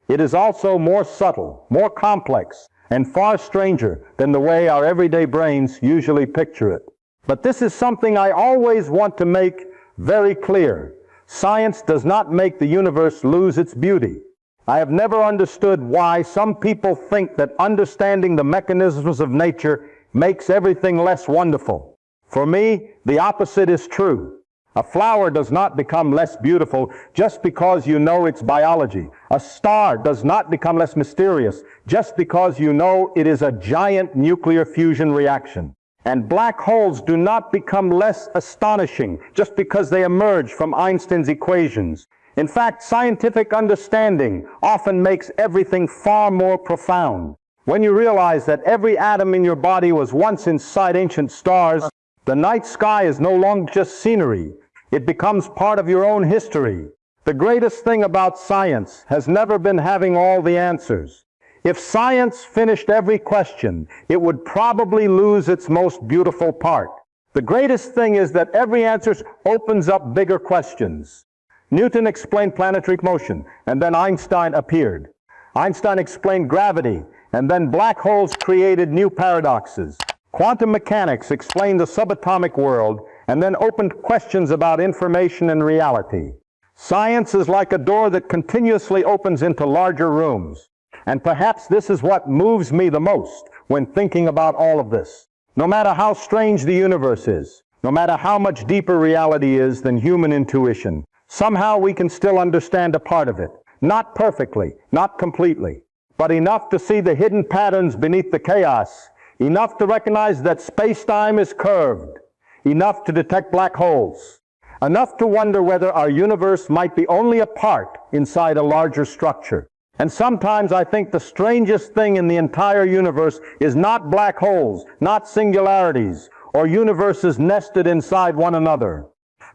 it is also more subtle, more complex, and far stranger than the way our everyday brains usually picture it. But this is something I always want to make very clear. Science does not make the universe lose its beauty. I have never understood why some people think that understanding the mechanisms of nature makes everything less wonderful. For me, the opposite is true. A flower does not become less beautiful just because you know its biology. A star does not become less mysterious just because you know it is a giant nuclear fusion reaction. And black holes do not become less astonishing just because they emerge from Einstein's equations. In fact, scientific understanding often makes everything far more profound. When you realize that every atom in your body was once inside ancient stars, the night sky is no longer just scenery. It becomes part of your own history. The greatest thing about science has never been having all the answers. If science finished every question, it would probably lose its most beautiful part. The greatest thing is that every answer opens up bigger questions. Newton explained planetary motion, and then Einstein appeared. Einstein explained gravity, and then black holes created new paradoxes. Quantum mechanics explained the subatomic world, and then opened questions about information and reality. Science is like a door that continuously opens into larger rooms. And perhaps this is what moves me the most when thinking about all of this. No matter how strange the universe is, no matter how much deeper reality is than human intuition, somehow we can still understand a part of it. Not perfectly, not completely, but enough to see the hidden patterns beneath the chaos, enough to recognize that space-time is curved, enough to detect black holes, enough to wonder whether our universe might be only a part inside a larger structure. And sometimes I think the strangest thing in the entire universe is not black holes, not singularities, or universes nested inside one another.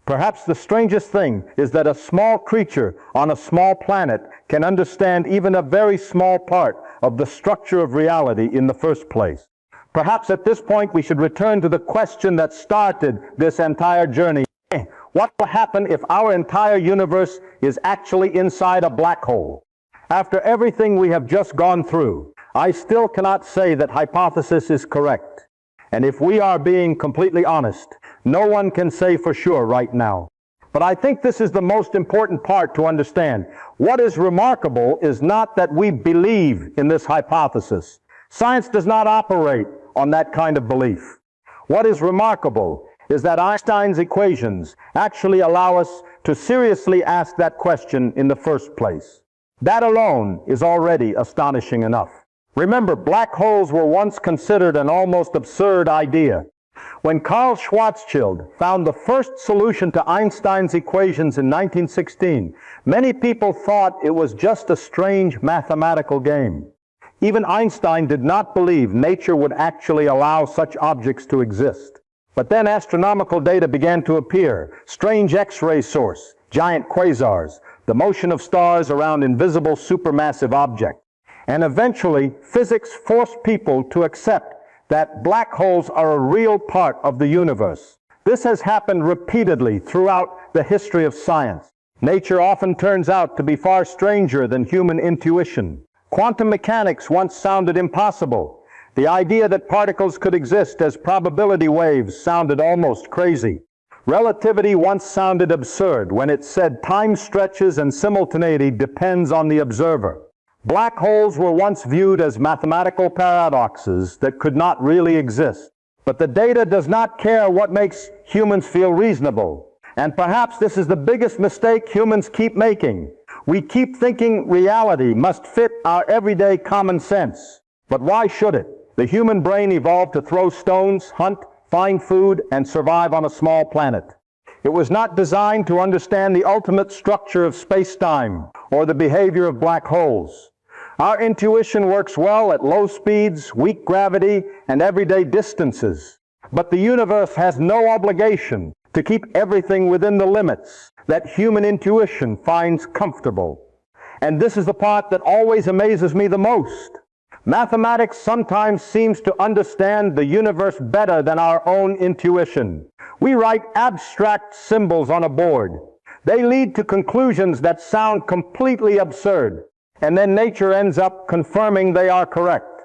Perhaps the strangest thing is that a small creature on a small planet can understand even a very small part of the structure of reality in the first place. Perhaps at this point we should return to the question that started this entire journey. What will happen if our entire universe is actually inside a black hole? After everything we have just gone through, I still cannot say that hypothesis is correct. And if we are being completely honest, no one can say for sure right now. But I think this is the most important part to understand. What is remarkable is not that we believe in this hypothesis. Science does not operate on that kind of belief. What is remarkable is that Einstein's equations actually allow us to seriously ask that question in the first place. That alone is already astonishing enough. Remember, black holes were once considered an almost absurd idea. When Karl Schwarzschild found the first solution to Einstein's equations in 1916, many people thought it was just a strange mathematical game. Even Einstein did not believe nature would actually allow such objects to exist. But then astronomical data began to appear: strange X-ray source, giant quasars, the motion of stars around invisible supermassive objects. And eventually, physics forced people to accept that black holes are a real part of the universe. This has happened repeatedly throughout the history of science. Nature often turns out to be far stranger than human intuition. Quantum mechanics once sounded impossible. The idea that particles could exist as probability waves sounded almost crazy. Relativity once sounded absurd when it said time stretches and simultaneity depends on the observer. Black holes were once viewed as mathematical paradoxes that could not really exist. But the data does not care what makes humans feel reasonable. And perhaps this is the biggest mistake humans keep making. We keep thinking reality must fit our everyday common sense. But why should it? The human brain evolved to throw stones, hunt, find food, and survive on a small planet. It was not designed to understand the ultimate structure of space-time or the behavior of black holes. Our intuition works well at low speeds, weak gravity, and everyday distances. But the universe has no obligation to keep everything within the limits that human intuition finds comfortable. And this is the part that always amazes me the most. Mathematics sometimes seems to understand the universe better than our own intuition. We write abstract symbols on a board. They lead to conclusions that sound completely absurd, and then nature ends up confirming they are correct.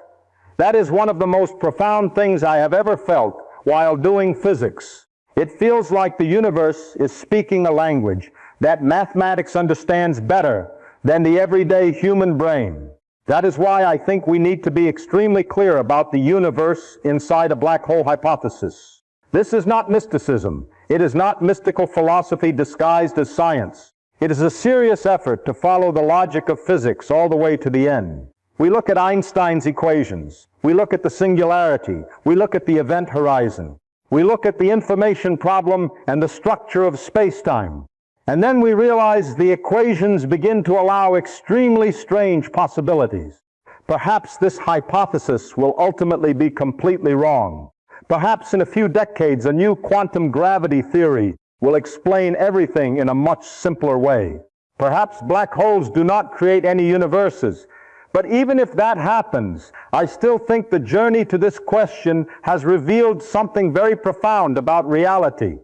That is one of the most profound things I have ever felt while doing physics. It feels like the universe is speaking a language that mathematics understands better than the everyday human brain. That is why I think we need to be extremely clear about the universe inside a black hole hypothesis. This is not mysticism. It is not mystical philosophy disguised as science. It is a serious effort to follow the logic of physics all the way to the end. We look at Einstein's equations. We look at the singularity. We look at the event horizon. We look at the information problem and the structure of space-time. And then we realize the equations begin to allow extremely strange possibilities. Perhaps this hypothesis will ultimately be completely wrong. Perhaps in a few decades, a new quantum gravity theory will explain everything in a much simpler way. Perhaps black holes do not create any universes. But even if that happens, I still think the journey to this question has revealed something very profound about reality.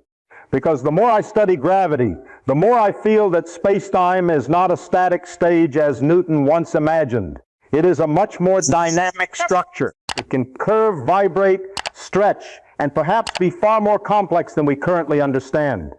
Because the more I study gravity, the more I feel that space-time is not a static stage as Newton once imagined. It is a much more dynamic structure. It can curve, vibrate, stretch, and perhaps be far more complex than we currently understand.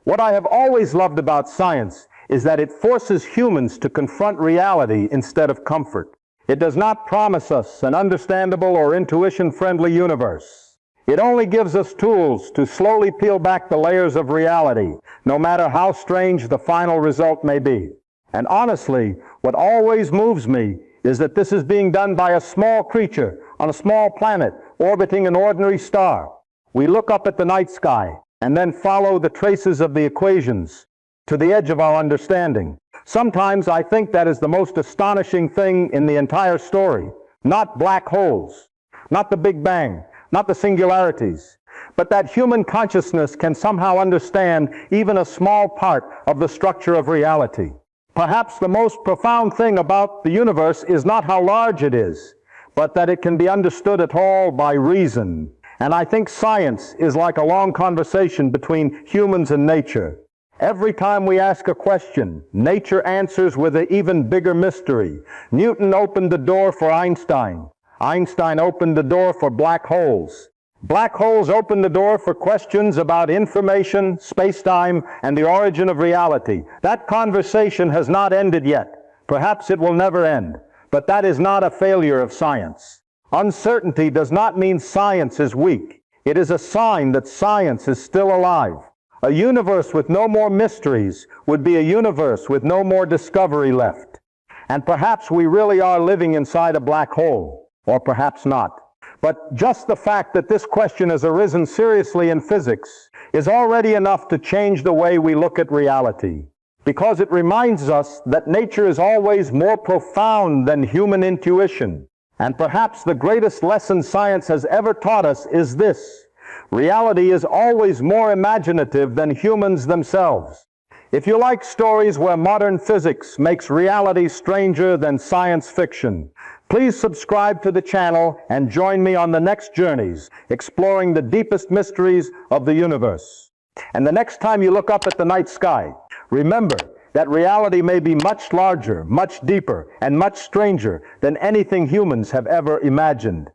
What I have always loved about science is that it forces humans to confront reality instead of comfort. It does not promise us an understandable or intuition-friendly universe. It only gives us tools to slowly peel back the layers of reality, no matter how strange the final result may be. And honestly, what always moves me is that this is being done by a small creature on a small planet orbiting an ordinary star. We look up at the night sky and then follow the traces of the equations to the edge of our understanding. Sometimes I think that is the most astonishing thing in the entire story. Not black holes, not the Big Bang, not the singularities, but that human consciousness can somehow understand even a small part of the structure of reality. Perhaps the most profound thing about the universe is not how large it is, but that it can be understood at all by reason. And I think science is like a long conversation between humans and nature. Every time we ask a question, nature answers with an even bigger mystery. Newton opened the door for Einstein. Einstein opened the door for black holes. Black holes opened the door for questions about information, space-time, and the origin of reality. That conversation has not ended yet. Perhaps it will never end. But that is not a failure of science. Uncertainty does not mean science is weak. It is a sign that science is still alive. A universe with no more mysteries would be a universe with no more discovery left. And perhaps we really are living inside a black hole, or perhaps not. But just the fact that this question has arisen seriously in physics is already enough to change the way we look at reality, because it reminds us that nature is always more profound than human intuition. And perhaps the greatest lesson science has ever taught us is this: reality is always more imaginative than humans themselves. If you like stories where modern physics makes reality stranger than science fiction, please subscribe to the channel and join me on the next journeys, exploring the deepest mysteries of the universe. And the next time you look up at the night sky, remember that reality may be much larger, much deeper, and much stranger than anything humans have ever imagined.